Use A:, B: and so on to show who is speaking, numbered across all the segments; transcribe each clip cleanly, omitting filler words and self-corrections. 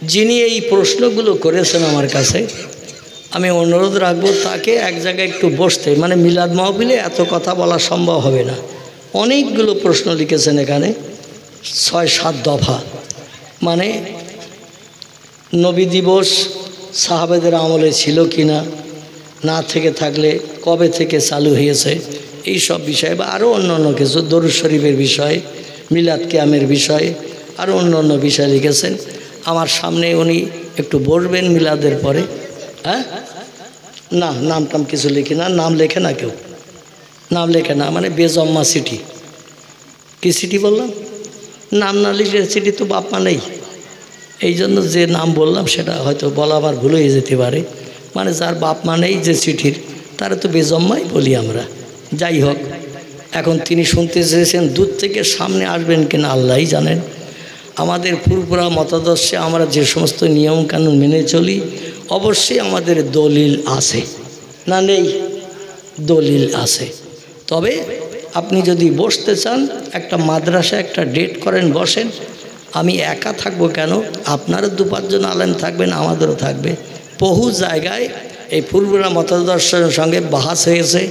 A: যিনি এই প্রশ্নগুলো করেছেন আমার কাছে, আমি অনুরোধ রাখবো তাকে এক জায়গায় একটু বসতে, মানে মিলাদ মাহফিলে এত কথা বলা সম্ভব হবে না। অনেকগুলো প্রশ্ন লিখেছেন এখানে, ৬-৭ দফা। মানে নবী দিবস সাহাবেদের আমলে ছিল কি না, না থেকে থাকলে কবে থেকে চালু হয়েছে, এই সব বিষয়ে বা আরও অন্য কিছু, দরুদ শরীফের বিষয়ে, মিলাদ কিয়ামের বিষয়ে আরও অন্য বিষয় লিখেছেন। আমার সামনে উনি একটু বসবেন মিলাদের পরে। হ্যাঁ, না নাম টাম কিছু লিখি না, নাম লেখে না কেউ, নাম লেখে না, মানে বেজম্মা সিটি। কি সিটি বললাম? নাম না লিখলে সিটি তো বাপ মা নেই, এই জন্য যে নাম বললাম সেটা হয়তো বলা আবার ভুল হয়ে যেতে পারে। মানে যার বাপ মা নেই যে চিঠির, তারা তো বেজম্মাই বলি আমরা। যাই হোক, এখন তিনি শুনতে চেয়েছেন, দূর থেকে সামনে আসবেন কিনা আল্লাহই জানেন। আমাদের ফুরফুরা মতাদর্শে আমরা যে সমস্ত নিয়মকানুন মেনে চলি, অবশ্যই আমাদের দলিল আছে, না নেই? দলিল আছে। তবে আপনি যদি বসতে চান, একটা মাদ্রাসা একটা ডেট করেন, বসেন। আমি একা থাকবো কেন, আপনারও 2-5 জন আলেম থাকবেন, আমাদেরও থাকবে। বহু জায়গায় এই ফুরফুরা মতাদর্শের সঙ্গে বাহাস হয়েছে।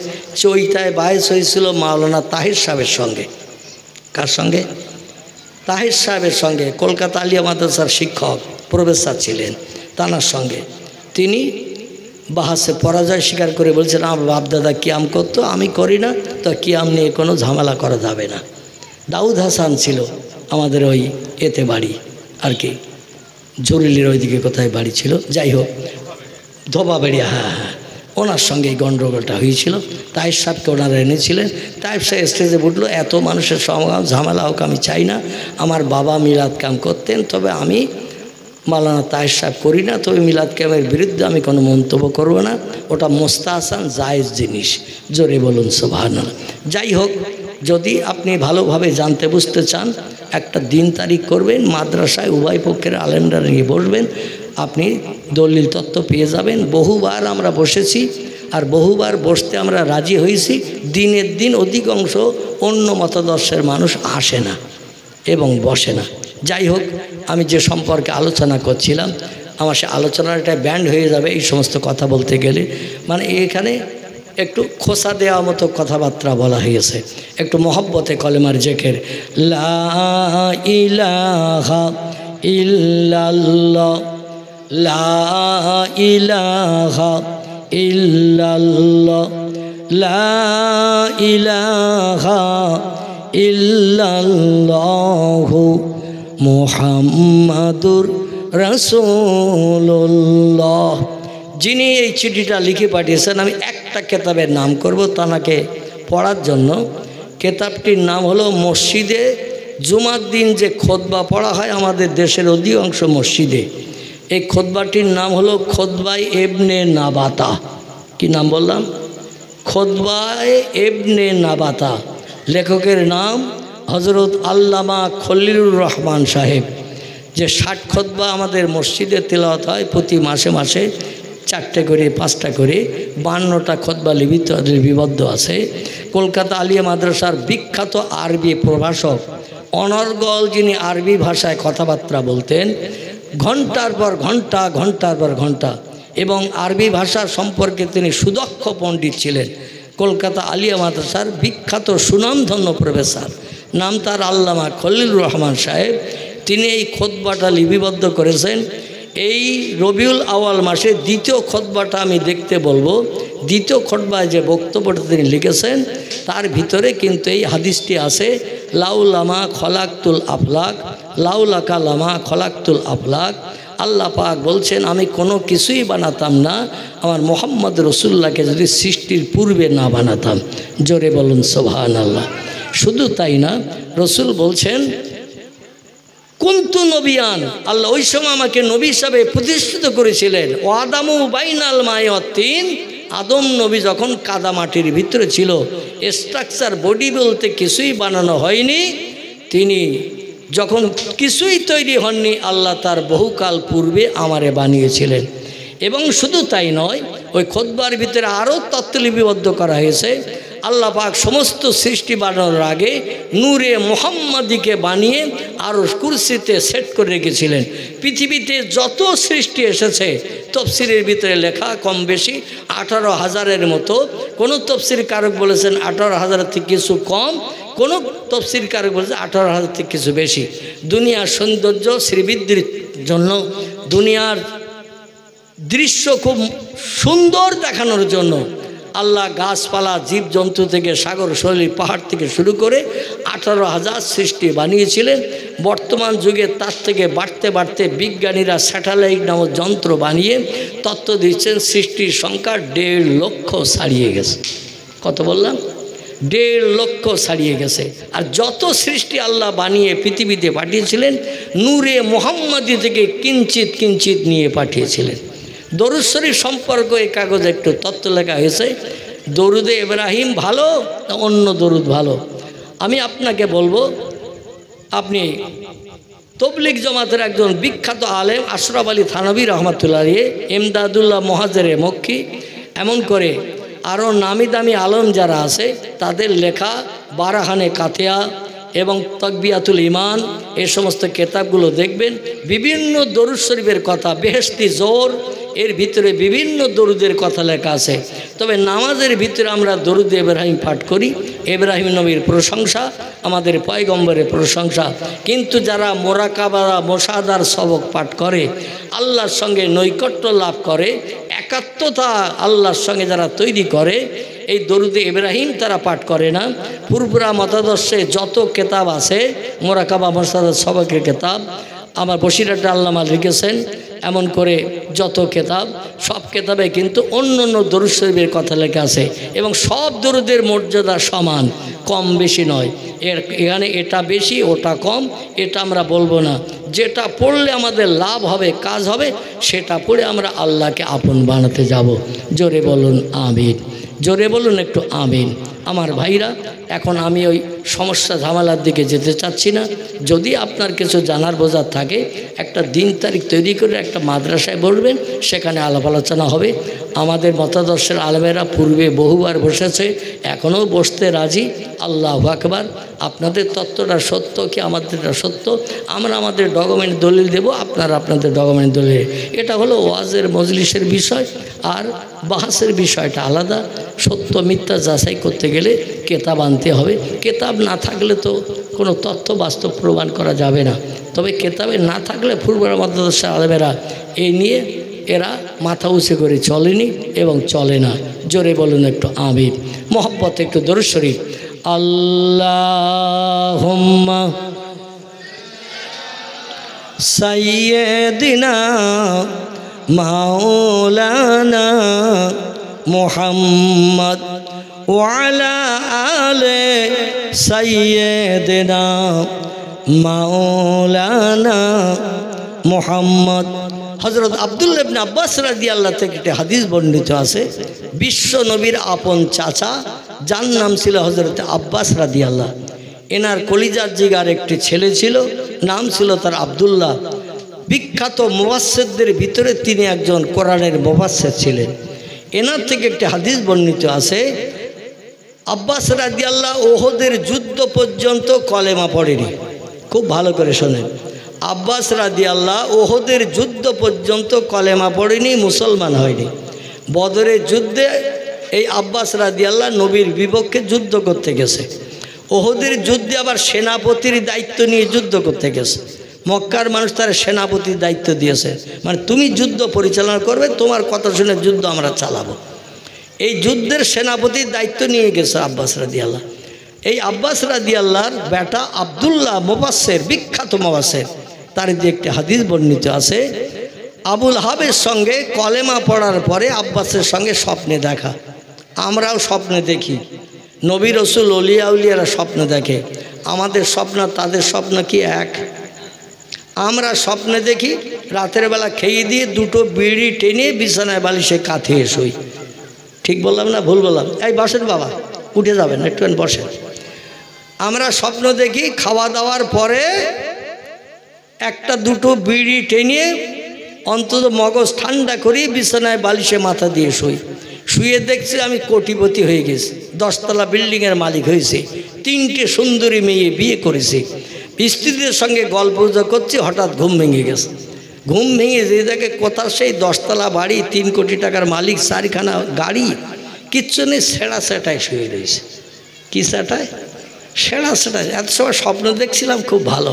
A: চৈতায় বাহাস হয়েছিল মাওলানা তাহির সাহেবের সঙ্গে। কার সঙ্গে? তাহির সাহেবের সঙ্গে, কলকাতা আলিয়া মাদ্রাসার শিক্ষক প্রফেসর ছিলেন, তানার সঙ্গে। তিনি বাহাসে পরাজয় স্বীকার করে বলছেন, আমার বাপদাদা কিয়াম করতো, আমি করি না, তো কিয়াম নিয়ে কোনো ঝামেলা করা যাবে না। দাউদ হাসান ছিল আমাদের ওই এতে বাড়ি আর কি, জরুলির ওইদিকে কোথায় বাড়ি ছিল, যাই হোক, ধোবাবেড়িয়া, হ্যাঁ হ্যাঁ, ওনার সঙ্গে এই গণ্ডগোলটা হয়েছিল। তাইব সাহেবকে ওনারা এনেছিলেন। তাইব সাহেব স্টেজে উঠলো, এত মানুষের সমাগম ঝামেলা হোক আমি চাই না, আমার বাবা মিলাদ কাম করতেন, তবে আমি মাওলানা তাইব সাহেব করি না, তবে মিলাদ কামের বিরুদ্ধে আমি কোনো মন্তব্য করব না, ওটা মোস্তাহসান জায়েজ জিনিস। জোরে বলুন সুবহানাল্লাহ। যাই হোক, যদি আপনি ভালোভাবে জানতে বুঝতে চান, একটা দিন তারিখ করবেন, মাদ্রাসায় উভয় পক্ষের আলেমরা নিয়ে বসবেন, আপনি দলিল তত্ত্ব পেয়ে যাবেন। বহুবার আমরা বসেছি, আর বহুবার বসতে আমরা রাজি হয়েছি। দিনের দিন অধিকাংশ অন্য মতাদর্শের মানুষ আসে না এবং বসে না। যাই হোক, আমি যে সম্পর্কে আলোচনা করছিলাম, আমার সে আলোচনাটা ব্যান্ড হয়ে যাবে এই সমস্ত কথা বলতে গেলে। মানে এখানে একটু খোসা দেওয়া মতো কথাবার্তা বলা হয়েছে। একটু মহব্বতে কলেমার জেকের, লা ইলাহা ইল্লাল্লাহ, লা ইলাহা ইল্লাল্লাহ, লা ইলাহা ইল্লাল্লাহু মুহাম্মাদুর রাসূলুল্লাহ। যিনি এই চিঠিটা লিখে পাঠিয়েছেন, আমি একটা কেতাবের নাম করব তানাকে পড়ার জন্য। কেতাবটির নাম হলো মসজিদে জুমার দিন যে খুতবা পড়া হয় আমাদের দেশের অধিকাংশ মসজিদে, এই খুতবাটির নাম হলো খুতবায়ে ইবনে নাবাতা। কি নাম বললাম? খুতবায়ে ইবনে নাবাতা। লেখকের নাম হযরত আল্লামা খলিলুর রহমান সাহেব। যে 60 খুতবা আমাদের মসজিদে তেলাওয়াত হয় প্রতি মাসে মাসে, 4টে করে 5টা করে, 52টা খুতবা লিপিবদ্ধ আছে। কলকাতা আলিয়া মাদ্রাসার বিখ্যাত আরবি প্রভাষক অনর্গল, যিনি আরবি ভাষায় কথাবার্তা বলতেন ঘন্টার পর ঘন্টা, ঘন্টার পর ঘন্টা, এবং আরবি ভাষা সম্পর্কে তিনি সুদক্ষ পণ্ডিত ছিলেন। কলকাতা আলিয়া মাদ্রাসার বিখ্যাত সুনামধন্য প্রফেসর, নাম তার আল্লামা খলিলুর রহমান সাহেব। তিনি এই খুতবাটা লিপিবদ্ধ করেছেন। এই রবিউল আওয়াল মাসে দ্বিতীয় খুতবাটা আমি দেখতে বলবো। দ্বিতীয় খুতবায় যে বক্তব্যটা তিনি লিখেছেন, তার ভিতরে কিন্তু এই হাদিসটি আছে, লাউলামা খলাকতুল আফলাক, লাউলাকা লামা খলাকতুল আফলাক। আল্লাহ পাক বলছেন, আমি কোনো কিছুই বানাতাম না আমার মোহাম্মদ রসুল্লাহকে যদি সৃষ্টির পূর্বে না বানাতাম। জোরে বলুন সুবহানাল্লাহ। শুধু তাই না, রসুল বলছেন কুনতু নবিয়ান, আল্লাহ ওই সময় আমাকে নবী হিসাবে প্রতিষ্ঠিত করেছিলেন। ও আদামু বাইনাল মাই ওয়াত তিন, আদম নবী যখন কাদা মাটির ভিতরে ছিল, স্ট্রাকচার বডি বলতে কিছুই বানানো হয়নি, তিনি যখন কিছুই তৈরি হননি, আল্লাহ তার বহুকাল পূর্বে আমারে বানিয়েছিলেন। এবং শুধু তাই নয়, ওই খুতবার ভিতরে আরও তত্ত্ব লিপিবদ্ধ করা হয়েছে। আল্লাহ পাক সমস্ত সৃষ্টি বানানোর আগে নূরে মুহাম্মাদিকে বানিয়ে আরশ কুরসিতে সেট করে রেখেছিলেন। পৃথিবীতে যত সৃষ্টি এসেছে তফসিরের ভিতরে লেখা কম বেশি 18,000-এর মতো। কোনো তফসির কারক বলেছেন 18,000 থেকে কিছু কম, কোনো তফসির কারক বলেছে 18,000 থেকে কিছু বেশি। দুনিয়ার সৌন্দর্য শ্রীবৃদ্ধির জন্য, দুনিয়ার দৃশ্য খুব সুন্দর দেখানোর জন্য আল্লাহ গাছপালা জীবজন্তু থেকে সাগর শৈলী পাহাড় থেকে শুরু করে 18,000 সৃষ্টি বানিয়েছিলেন। বর্তমান যুগে তার থেকে বাড়তে বাড়তে বিজ্ঞানীরা স্যাটেলাইট নামক যন্ত্র বানিয়ে তথ্য দিচ্ছেন সৃষ্টির সংখ্যা 1.5 লক্ষ ছাড়িয়ে গেছে। কত বললাম? 1.5 লক্ষ ছাড়িয়ে গেছে। আর যত সৃষ্টি আল্লাহ বানিয়ে পৃথিবীতে পাঠিয়েছিলেন নূরে মুহাম্মাদি থেকে কিঞ্চিত কিঞ্চিত নিয়ে পাঠিয়েছিলেন। দরুদ শরীফ সম্পর্কে এই কাগজে একটু তথ্য লেখা হয়েছে। দরুদে ইব্রাহিম ভালো না অন্য দরুদ ভালো? আমি আপনাকে বলবো, আপনি তবলিগ জামাতের একজন বিখ্যাত আলেম আশরাফ আলী থানভী রহমাতুল্লাহ আলাইহি, ইমদাদুল্লাহ মুহাজ্জিরে মক্কি, এমন করে আরও নামি দামি আলম যারা আছে তাদের লেখা বারাহানে কাতিয়া এবং তকবিয়াতুল ইমান এই সমস্ত কেতাবগুলো দেখবেন। বিভিন্ন দরুদ শরীফের কথা, বেহেশতি জোর, এর ভিতরে বিভিন্ন দরুদের কথা লেখা আছে। তবে নামাজের ভিতরে আমরা দরুদ ইব্রাহিম পাঠ করি, ইব্রাহিম নবীর প্রশংসা, আমাদের পয়গম্বরের প্রশংসা। কিন্তু যারা মোরাকাবা মোশাহাদার সবক পাঠ করে, আল্লাহর সঙ্গে নৈকট্য লাভ করে, একাত্মতা আল্লাহর সঙ্গে যারা তৈরি করে, এই দরুদে ইব্রাহিম তারা পাঠ করে না। পুরপুরা মতাদর্শে যত কেতাব আছে মোরাকাবা মোশাহাদার সবকের কেতাব আমার বসিরহাটে আল্লামা লিখেছেন, এমন করে যত কেতাব, সব কেতাবে কিন্তু অন্য অন্য দরুদ শরীফের কথা লেখা আছে এবং সব দরুদের মর্যাদা সমান, কম বেশি নয়। এখানে এটা বেশি ওটা কম এটা আমরা বলবো না। যেটা পড়লে আমাদের লাভ হবে, কাজ হবে, সেটা পড়ে আমরা আল্লাহকে আপন বানাতে যাব। জোরে বলুন আমিন, জোরে বলুন একটু আমিন। আমার ভাইরা, এখন আমি ওই সমস্যা ঝামেলার দিকে যেতে চাচ্ছি না। যদি আপনার কিছু জানার বোঝার থাকে, একটা দিন তারিখ তৈরি করে একটা মাদ্রাসায় বলবেন, সেখানে আলাপ আলোচনা হবে। আমাদের মতাদর্শের আলেমেরা পূর্বে বহুবার বসেছে, এখনও বসতে রাজি। আল্লাহু আকবার। আপনাদের তত্ত্বটা সত্য কি আমাদেরটা সত্য, আমরা আমাদের ডকুমেন্ট দলিল দেব, আপনারা আপনাদের ডকুমেন্ট দলিল। এটা হলো ওয়াজের মজলিসের বিষয়, আর বাহাসের বিষয়টা আলাদা। সত্য মিথ্যা যাচাই করতে গেলে কেতাব আনতে হবে। কেতাব না থাকলে তো কোনো তথ্য বাস্তব প্রমাণ করা যাবে না। তবে কেতাবে না থাকলে পূর্বের মতাদর্শের আলেমেরা এই নিয়ে এরা মাথা উঁচু করে চলেনি এবং চলে না। জোরে বলুন একটু আমিন। মহব্বত একটু দরুদ শরীফ। আল্লাহুম্মা সাইয়্যিদিনা মাওলানা মুহাম্মদ ওয়া আলা আলি সাইয়্যিদিনা মাওলানা মুহাম্মদ। হযরত আব্দুল্লাহ ইবনে আব্বাস রাদিয়াল্লাহু থেকে একটি হাদিস বর্ণিত আছে, বিশ্ব নবীর আপন চাচা যার নাম ছিল হযরত আব্বাস রাদিয়াল্লাহু, এনার কলিজার জিগার একটি ছেলে ছিল, নাম ছিল তার আব্দুল্লাহ। বিখ্যাত মুফাসসিরদের ভিতরে তিনি একজন কোরআনের মুফাসসির ছিলেন। এনার থেকে একটি হাদিস বর্ণিত আছে, আব্বাস রাদিয়াল্লাহু ওহদের যুদ্ধ পর্যন্ত কলেমা পড়েনি। খুব ভালো করে শোনেন, আব্বাস রাদিয়াল্লাহু ওহদের যুদ্ধ পর্যন্ত কলেমা পড়েনি, মুসলমান হয়নি। বদরের যুদ্ধে এই আব্বাস রাদিয়াল্লাহু নবীর বিপক্ষে যুদ্ধ করতে গেছে। ওহদের যুদ্ধে আবার সেনাপতির দায়িত্ব নিয়ে যুদ্ধ করতে গেছে। মক্কার মানুষ তার সেনাপতির দায়িত্ব দিয়েছে, মানে তুমি যুদ্ধ পরিচালনা করবে, তোমার কথা শুনে যুদ্ধ আমরা চালাবো। এই যুদ্ধের সেনাপতির দায়িত্ব নিয়ে গেছে আব্বাস রাদিয়াল্লাহু। এই আব্বাস রাদিয়াল্লাহর বেটা আব্দুল্লাহ মুফাসসির, বিখ্যাত মুফাসসির, তার দিয়ে একটি হাদিস বর্ণিত আছে, আবুল হাবের সঙ্গে কলেমা পড়ার পরে আব্বাসের সঙ্গে স্বপ্নে দেখা। আমরাও স্বপ্নে দেখি, নবী রসুল অলিয়া উলিয়ারা স্বপ্ন দেখে। আমাদের স্বপ্ন তাদের স্বপ্ন কি এক? আমরা স্বপ্নে দেখি রাতের বেলা খেয়ে দিয়ে দুটো বিড়ি টেনে বিছানায় বালিশে কাঁথিয়ে শুই। ঠিক বললাম না ভুল বললাম? এই বসেন বাবা, উঠে যাবেন, একটুখানি বসেন। আমরা স্বপ্ন দেখি খাওয়া দাওয়ার পরে একটা দুটো বিড়ি টেনে অন্তত মগজ ঠান্ডা করি বিছানায় বালিশে মাথা দিয়ে শুই। শুয়ে দেখছি আমি কোটিপতি হয়ে গেছি, 10 তলা বিল্ডিংয়ের মালিক হয়েছে, 3টে সুন্দরী মেয়ে বিয়ে করেছে, স্ত্রীদের সঙ্গে গল্প করছি, হঠাৎ ঘুম ভেঙে গেছে। ঘুম ভেঙে যে দেখে কোথাও সেই 10 তলা বাড়ি, 3 কোটি টাকার মালিক, 4খানা গাড়ি, কিচ্ছু নেই, সেড়া সেটায় শুয়ে রয়েছে। কি সেটায়? সেড়া সেটায়। এত সময় স্বপ্ন দেখছিলাম খুব ভালো,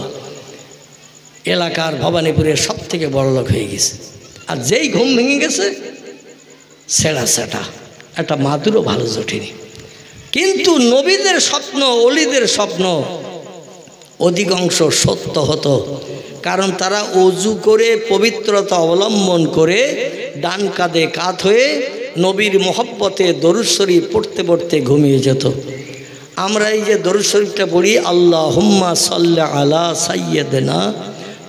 A: এলাকার ভবানীপুরের সব থেকে বড় লোক হয়ে গেছে। আর যেই ঘুম ভেঙে গেছে, সেড়া সেটা, একটা মাদুরও ভালো জোটেনি। কিন্তু নবীদের স্বপ্ন, অলিদের স্বপ্ন অধিকাংশ সত্য হতো, কারণ তারা অজু করে পবিত্রতা অবলম্বন করে ডান কাঁধে কাঁধ হয়ে নবীর মোহব্বতে দরুদ শরীফ পড়তে পড়তে ঘুমিয়ে যেত। আমরা এই যে দরুদ শরীফটা পড়ি, আল্লাহুম্মা সাল্লি আলা সাইয়্যিদিনা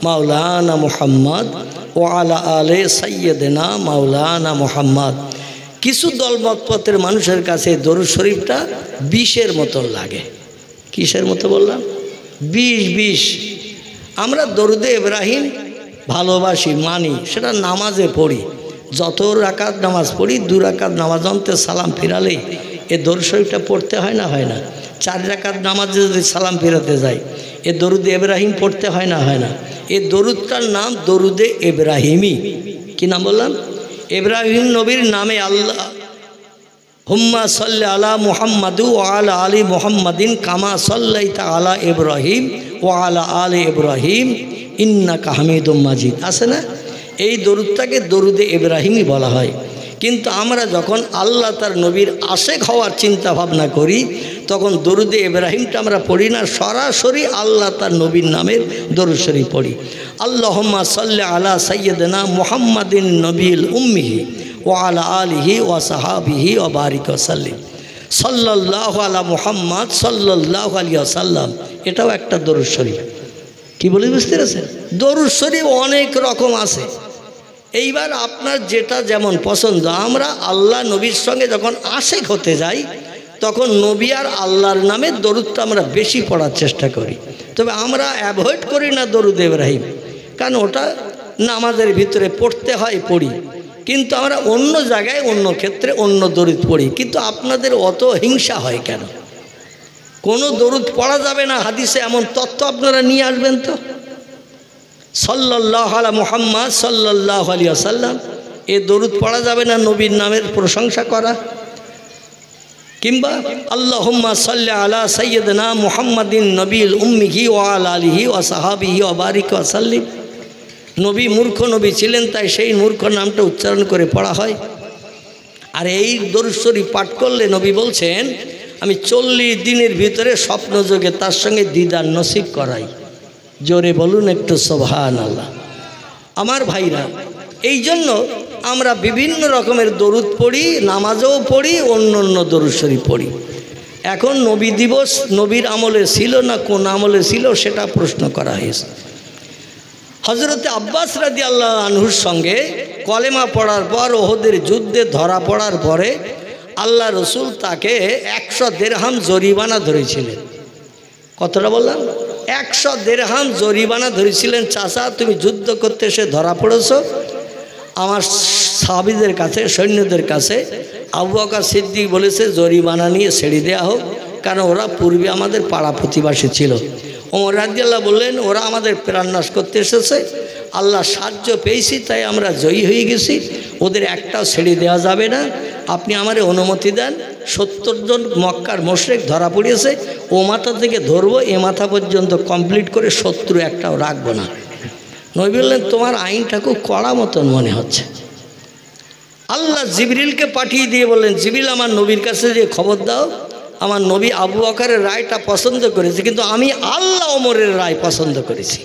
A: মাওলানা মুহাম্মদ ও আলা আলে সাইয়্যিদিনা মাওলানা মুহাম্মদ, কিছু দলমতপথের মানুষের কাছে দরুদ শরীফটা বিষের মতন লাগে। কিসের মতো বললাম? বিষ। আমরা দরুদে ইব্রাহিম ভালোবাসি, মানি, সেটা নামাজে পড়ি। যত রাকাত নামাজ পড়ি, 2 রাকাত নামাজ অন্তে সালাম ফিরালে এ দরুদ শরীফটা পড়তে হয় না? হয় না? 4 রাকাত নামাজে যদি সালাম ফিরাতে যায়, এ দরুদে ইব্রাহিম পড়তে হয় না? হয় না? এই দরুদটার নাম দরুদে ইব্রাহিমি। কি নাম বললাম? ইব্রাহিম নবীর নামে আল্লাহ হুম্মা সাল্লি আলা মুহাম্মাদু ওয়া আলা আলি মুহাম্মাদিন কামা সাল্লাইতা আলা ইব্রাহিম ওয়া আলা আলি ইব্রাহিম ইন্নাকা হামিদুম মাজিদ আছে না? এই দরুদটাকে দরুদে ইব্রাহিমই বলা হয়। কিন্তু আমরা যখন আল্লাহ তার নবীর আশেক হওয়ার চিন্তা ভাবনা করি, তখন দরুদে ইব্রাহিমটা আমরা পড়ি না, সরাসরি আল্লাহ তার নবীর নামের দরুদ শরীফ পড়ি। আল্লাহুম্মা সাল্লি আলা সাইয়্যিদিনা মুহাম্মাদিন নবিয়্যিল উম্মিহি ওয়া আলা আলিহি ওয়া সাহাবিহি ওয়া বারিক ওয়া সাল্লিম সাল্লাল্লাহু আলা মুহাম্মদ সাল্লাল্লাহু আলাইহি ওয়াসাল্লাম। এটাও একটা দরুদ শরীফ। কি বলি বুঝতে পেরেছেন? দরুদ শরীফ অনেক রকম আছে। এইবার আপনার যেটা যেমন পছন্দ। আমরা আল্লাহ নবীর সঙ্গে যখন আশেক হতে যাই, তখন নবী আর আল্লাহর নামে দরুদটা আমরা বেশি পড়ার চেষ্টা করি। তবে আমরা অ্যাভয়েড করি না দরুদ ইব্রাহিম, কারণ ওটা নামাজের ভিতরে পড়তে হয়, পড়ি। কিন্তু আমরা অন্য জায়গায়, অন্য ক্ষেত্রে অন্য দরুদ পড়ি। কিন্তু আপনাদের অত হিংসা হয় কেন? কোনো দরুদ পড়া যাবে না হাদিসে এমন তথ্য আপনারা নিয়ে আসবেন তো। সাল্লাল্লাহু আলা মুহাম্মদ সাল্লাল্লাহু আলাইহি ওয়াসাল্লাম, এ দরুদ পড়া যাবে না নবীর নামের প্রশংসা করা? কিংবা আল্লাহুম্মা সাল্লি আলা সাইয়্যিদিনা মুহাম্মাদিন নবিয়্যিল উম্মিহি ওয়া আলা আলিহি ওয়া সাহাবিহি ওয়া বারিক ওয়া সাল্লিম। নবী মূর্খ নবী ছিলেন, তাই সেই মূর্খ নামটা উচ্চারণ করে পড়া হয়। আর এই দরুদ শরীফ পাঠ করলে নবী বলছেন, আমি 40 দিনের ভিতরে স্বপ্ন যোগে তার সঙ্গে দিদার নসিব করাই। জোরে বলুন একটু সুবহানাল্লাহ। আমার ভাইরা, এই জন্য আমরা বিভিন্ন রকমের দরুদ পড়ি, নামাজও পড়ি, অন্য অন্য দরুদ শরীফ পড়ি। এখন নবী দিবস নবীর আমলে ছিল না কোন আমলে ছিল সেটা প্রশ্ন করা হয়েছে। হযরতে আব্বাস রাদিয়াল্লাহু আনহুর সঙ্গে কলেমা পড়ার পর ওহদের যুদ্ধে ধরা পড়ার পরে আল্লাহ রসুল তাকে 100 দিরহাম জরিমানা ধরেছিলেন। কতটা বললাম? 100 দিরহাম জরিমানা ধরেছিলেন। চাচা, তুমি যুদ্ধ করতে এসে ধরা পড়েছ, আমার সাহাবীদের কাছে, সৈন্যদের কাছে আবু বকর সিদ্দিক বলেছে জরিমানা নিয়ে ছেড়ে দেওয়া হোক, কারণ ওরা পূর্বে আমাদের পাড়া প্রতিবাসী ছিল। ওমর রাদিয়াল্লাহু বললেন, ওরা আমাদের প্রাণনাশ করতে এসেছে, আল্লাহ সাহায্য পেয়েছি তাই আমরা জয়ী হয়ে গেছি, ওদের একটাও ছেড়ে দেওয়া যাবে না, আপনি আমারে অনুমতি দেন। 70 জন মক্কার মুশরিক ধরা পড়িয়েছে, ও মাথা থেকে ধরবো এ মাথা পর্যন্ত কমপ্লিট করে, শত্রু একটাও রাখবো না। নবী বললেন, তোমার আইনটা খুব কড়া মতন মনে হচ্ছে। আল্লাহ জিবরিলকে পাঠিয়ে দিয়ে বললেন, জিবরিল আমার নবীর কাছে যে খবর দাও, আমার নবী আবু বকরের রায়টা পছন্দ করেছে, কিন্তু আমি আল্লাহ ওমরের রায় পছন্দ করেছি।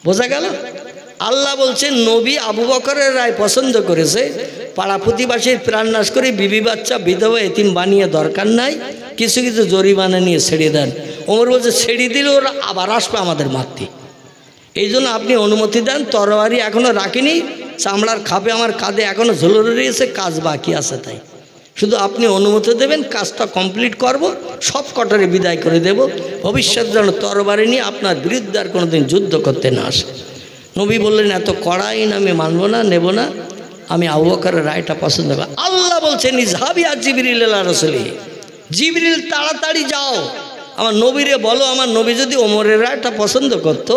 A: বোঝা গেল? আল্লাহ বলছেন নবী আবু বকরের রায় পছন্দ করেছে, পাড়া প্রতিবাসীর প্রাণনাশ করে বিবি বাচ্চা বিধবা এতিম বানিয়ে দরকার নাই, কিছু কিছু জরিমানা নিয়ে ছেড়ে দেন। ওমর বলছে, ছেড়ে দিলে ওরা আবার আসবে আমাদের মারতে, এই জন্য আপনি অনুমতি দেন। তরবারি এখনও রাখিনি, চামড়ার খাপে আমার কাঁধে এখনও ঝুলে রয়েছে, কাজ বাকি আছে, তাই শুধু আপনি অনুমতি দেবেন, কাজটা কমপ্লিট করব, সব কটারে বিদায় করে দেব, ভবিষ্যৎ যেন তরবারি নিয়ে আপনার বিরুদ্ধে আর কোনোদিন যুদ্ধ করতে না আসে। নবী বললেন, এত কড়া আইন আমি মানব না, নেব না। আমি আবু বকরের রায়টা পছন্দ করি। আল্লাহ বলছেন ইজহাবি আর জিবরিল ইলা রাসূলি, জিবরিল তাড়াতাড়ি যাও আমার নবীরে বলো, আমার নবী যদি ওমরের রায়টা পছন্দ করত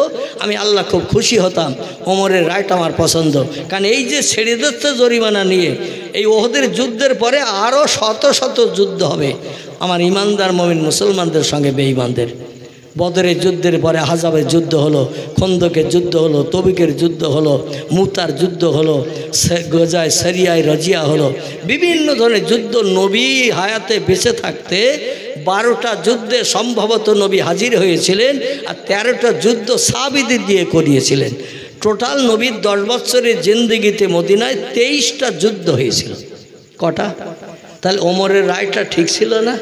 A: আমি আল্লাহ খুব খুশি হতাম। ওমরের রায়টা আমার পছন্দ, কারণ এই যে ছেড়ে দিচ্ছে জরিমানা নিয়ে, এই ওহদের যুদ্ধের পরে আরও শত শত যুদ্ধ হবে আমার ইমানদার মুমিন মুসলমানদের সঙ্গে বেঈমানদের। বদরের যুদ্ধের পরে আহজাবের যুদ্ধ হলো, খন্দকের যুদ্ধ হলো, তবিকের যুদ্ধ হলো, মুতার যুদ্ধ হলো, গজায় সরিয়ায় রজিয়া হলো, বিভিন্ন ধরনের যুদ্ধ। নবী হায়াতে বেঁচে থাকতে 12টা যুদ্ধে সম্ভবত নবী হাজির হয়েছিলেন, আর 13টা যুদ্ধ সাহাবীদের দিয়ে করিয়েছিলেন। টোটাল নবীর 10 বছরের জিন্দেগিতে মদিনায় 23টা যুদ্ধ হয়েছিল। কটা? তাহলে ওমরের রায়টা ঠিক ছিল না?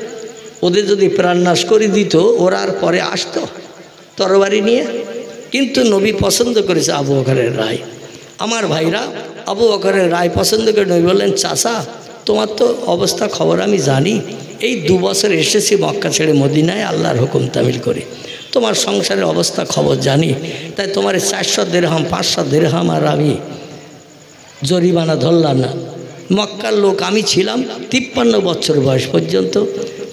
A: ওদের যদি প্রাণনাশ করে দিত ওরা আর পরে আসতো তরবারি নিয়ে? কিন্তু নবী পছন্দ করেছে আবু বকরের রায়। আমার ভাইরা আবু বকরের রায় পছন্দ করে নবী বললেন, চাচা তোমার তো অবস্থা খবর আমি জানি, এই 2 বছর এসেছি মক্কা ছেড়ে মদিনায় আল্লাহর হুকুম তামিল করে, তোমার সংসারের অবস্থা খবর জানি, তাই তোমার 400 দিরহাম 500 দিরহাম আর আমি জরিমানা ধরলাম না। মক্কার লোক আমি ছিলাম, 53 বছর বয়স পর্যন্ত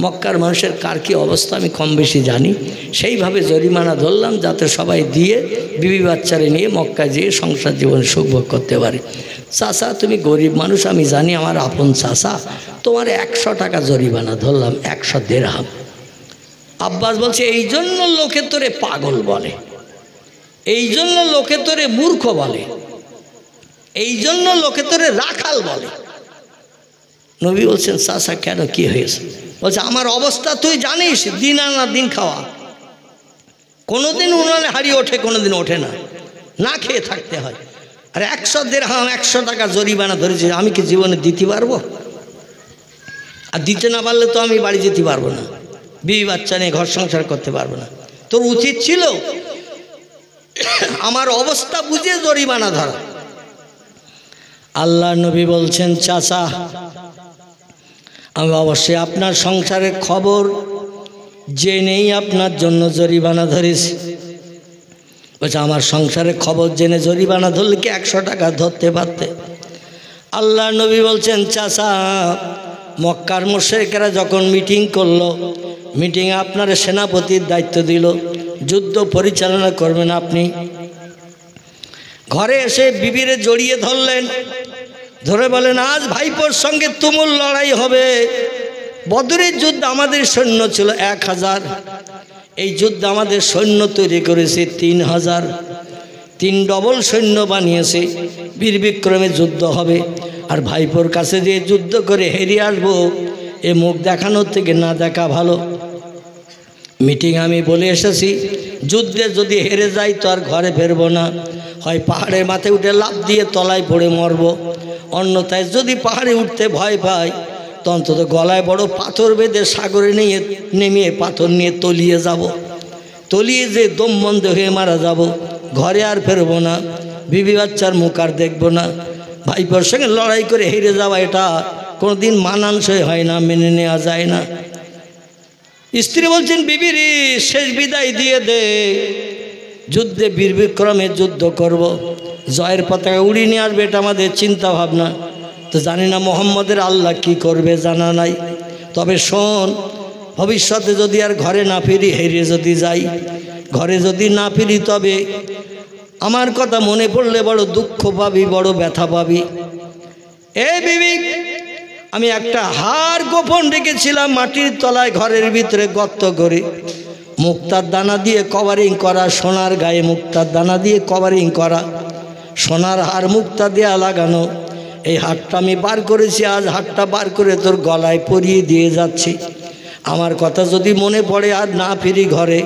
A: মক্কার মানুষের কার কী অবস্থা আমি কম বেশি জানি, সেইভাবে জরিমানা ধরলাম যাতে সবাই দিয়ে বিবি বাচ্চারে নিয়ে মক্কা যেয়ে সংসার জীবন সুখভোগ করতে পারে। চাচা তুমি গরিব মানুষ আমি জানি, আমার আপন চাচা, তোমার 100 টাকা জরিমানা ধরলাম, 100 দিরহাম। আব্বাস বলছে এই জন্য লোকে তোরে পাগল বলে, এই জন্য লোকে তোরে মূর্খ বলে, এই জন্য লোকে তোরে রাখাল বলে। নবী বলছেন চাচা কেন, কি হয়েছে? বলছে আমার অবস্থা তুই জানিস, দিন আনা দিন খাওয়া, কোনোদিন উনানে হারিয়ে ওঠে, কোনোদিন ওঠে না, না খেয়ে থাকতে হয়। আর 100 দিরহাম 100 টাকা জরিমানা ধরেছে, আমি কি জীবনে দিতে পারবো? আর দিতে না পারলে তো আমি বাড়ি যেতে পারবো না, বিবি বাচ্চা নিয়ে ঘর সংসার করতে পারবো না। তোর উচিত ছিল আমার অবস্থা বুঝে জরিমানা ধরা। আল্লাহ নবী বলছেন চাচা আমি অবশ্যই আপনার সংসারের খবর জেনেই আপনার জন্য জরিমানা ধরেছি। বলছে আমার সংসারের খবর জেনে জরিমানা ধরলে কি 100 টাকা ধরতে পারতে? আল্লাহ নবী বলছেন চাচা মক্কার মুশরিকরা যখন মিটিং করলো, মিটিংয়ে আপনার সেনাপতির দায়িত্ব দিল, যুদ্ধ পরিচালনা করবেন আপনি। ঘরে এসে বিবিরে জড়িয়ে ধরলেন, ধরে বলেন আজ ভাইপোর সঙ্গে তুমুল লড়াই হবে। বদরের যুদ্ধ আমাদের সৈন্য ছিল 1000, এই যুদ্ধ আমাদের সৈন্য তৈরি করেছে 3000, 3 ডবল সৈন্য বানিয়েছে। বীর বিক্রমে যুদ্ধ হবে, আর ভাইপোর কাছে যে যুদ্ধ করে হেরে আসবো এ মুখ দেখানোর থেকে না দেখা ভালো। মিটিং আমি বলে এসেছি যুদ্ধে যদি হেরে যাই তো আর ঘরে ফেরবো না, হয় পাহাড়ের মাথায় উঠে লাফ দিয়ে তলায় পড়ে মরবো, অন্যথায় যদি পাহাড়ে উঠতে ভয় পাই তো অন্তত গলায় বড় পাথর বেঁধে সাগরে নিয়ে নেমে পাথর নিয়ে তলিয়ে যাব, তলিয়ে যে দম বন্ধ হয়ে মারা যাব, ঘরে আর ফেরবো না, বিবি বাচ্চার মুখ আর দেখবো না। ভাইপোর সঙ্গে লড়াই করে হেরে যাওয়া এটা কোনোদিন মানানসই হয় না, মেনে নেওয়া যায় না। স্ত্রী বলছেন বিবির শেষ বিদায় দিয়ে দে, যুদ্ধে বীর বিক্রমে যুদ্ধ করব, জয়ের পতাকা উড়িয়ে নিয়ে আসবে, এটা আমাদের চিন্তা ভাবনা। তো জানি না মোহাম্মদের আল্লাহ কি করবে জানা নাই, তবে শোন ভবিষ্যতে যদি আর ঘরে না ফিরি, হেরে যদি যাই, ঘরে যদি না ফিরি তবে আমার কথা মনে পড়লে বড় দুঃখ পাবি, বড় ব্যথা পাবি। এ বিবি আমি একটা হার গোপন রেখেছিলাম মাটির তলায় ঘরের ভিতরে গর্ত করে, মুক্তার দানা দিয়ে কভারিং করা, সোনার গায়ে মুক্তার দানা দিয়ে কভারিং করা, সোনার হার মুক্তা দেয়া লাগানো। এই হারটা আমি বার করেছি, আজ হারটা বার করে তোর গলায় পরিয়ে দিয়ে যাচ্ছি। আমার কথা যদি মনে পড়ে আর না ফিরি ঘরে,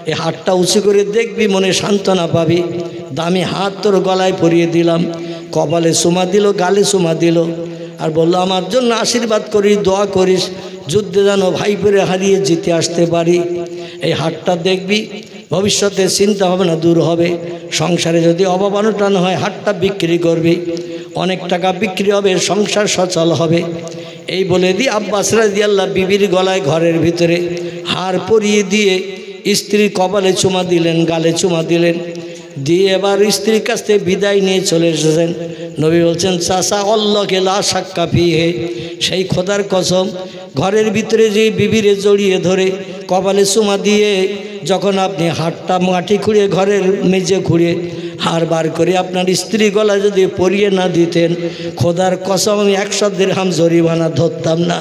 A: এই হাতটা উঁচু করে দেখবি, মনে সান্ত্বনা পাবি। দামি হাত তোর গলায় পরিয়ে দিলাম, কপালে চুমা দিল, গালে চুমা দিল, আর বললো আমার জন্য আশীর্বাদ করিস, দোয়া করিস, যুদ্ধে যেন ভাইপোরে হারিয়ে জিতে আসতে পারি। এই হাতটা দেখবি, ভবিষ্যতে চিন্তা হবে না দূর হবে। সংসারে যদি অভাব অনটন হয় হাতটা বিক্রি করবি, অনেক টাকা বিক্রি হবে, সংসার সচল হবে। এই বলে দিয়ে আব্বাস রাদিয়াল্লাহু বিবির গলায় ঘরের ভিতরে হার পরিয়ে দিয়ে স্ত্রীর কপালে চুমা দিলেন, গালে চুমা দিলেন। দিয়ে এবার স্ত্রীর কাছ থেকে বিদায় নিয়ে চলে এসেছেন। নবী বলছেন চাচা আল্লাহকে লা শাক্কা ফিহে, সেই খোদার কসম ঘরের ভিতরে যে বিবিরে জড়িয়ে ধরে কপালে চুমা দিয়ে যখন আপনি হাতটা মাটি খুঁড়ে ঘরের মেঝে খুঁড়ে হাড় বার করে আপনার স্ত্রী গলা যদি পরিয়ে না দিতেন, খোদার কসম আমি 100 দিরহাম জরিমানা ধরতাম না।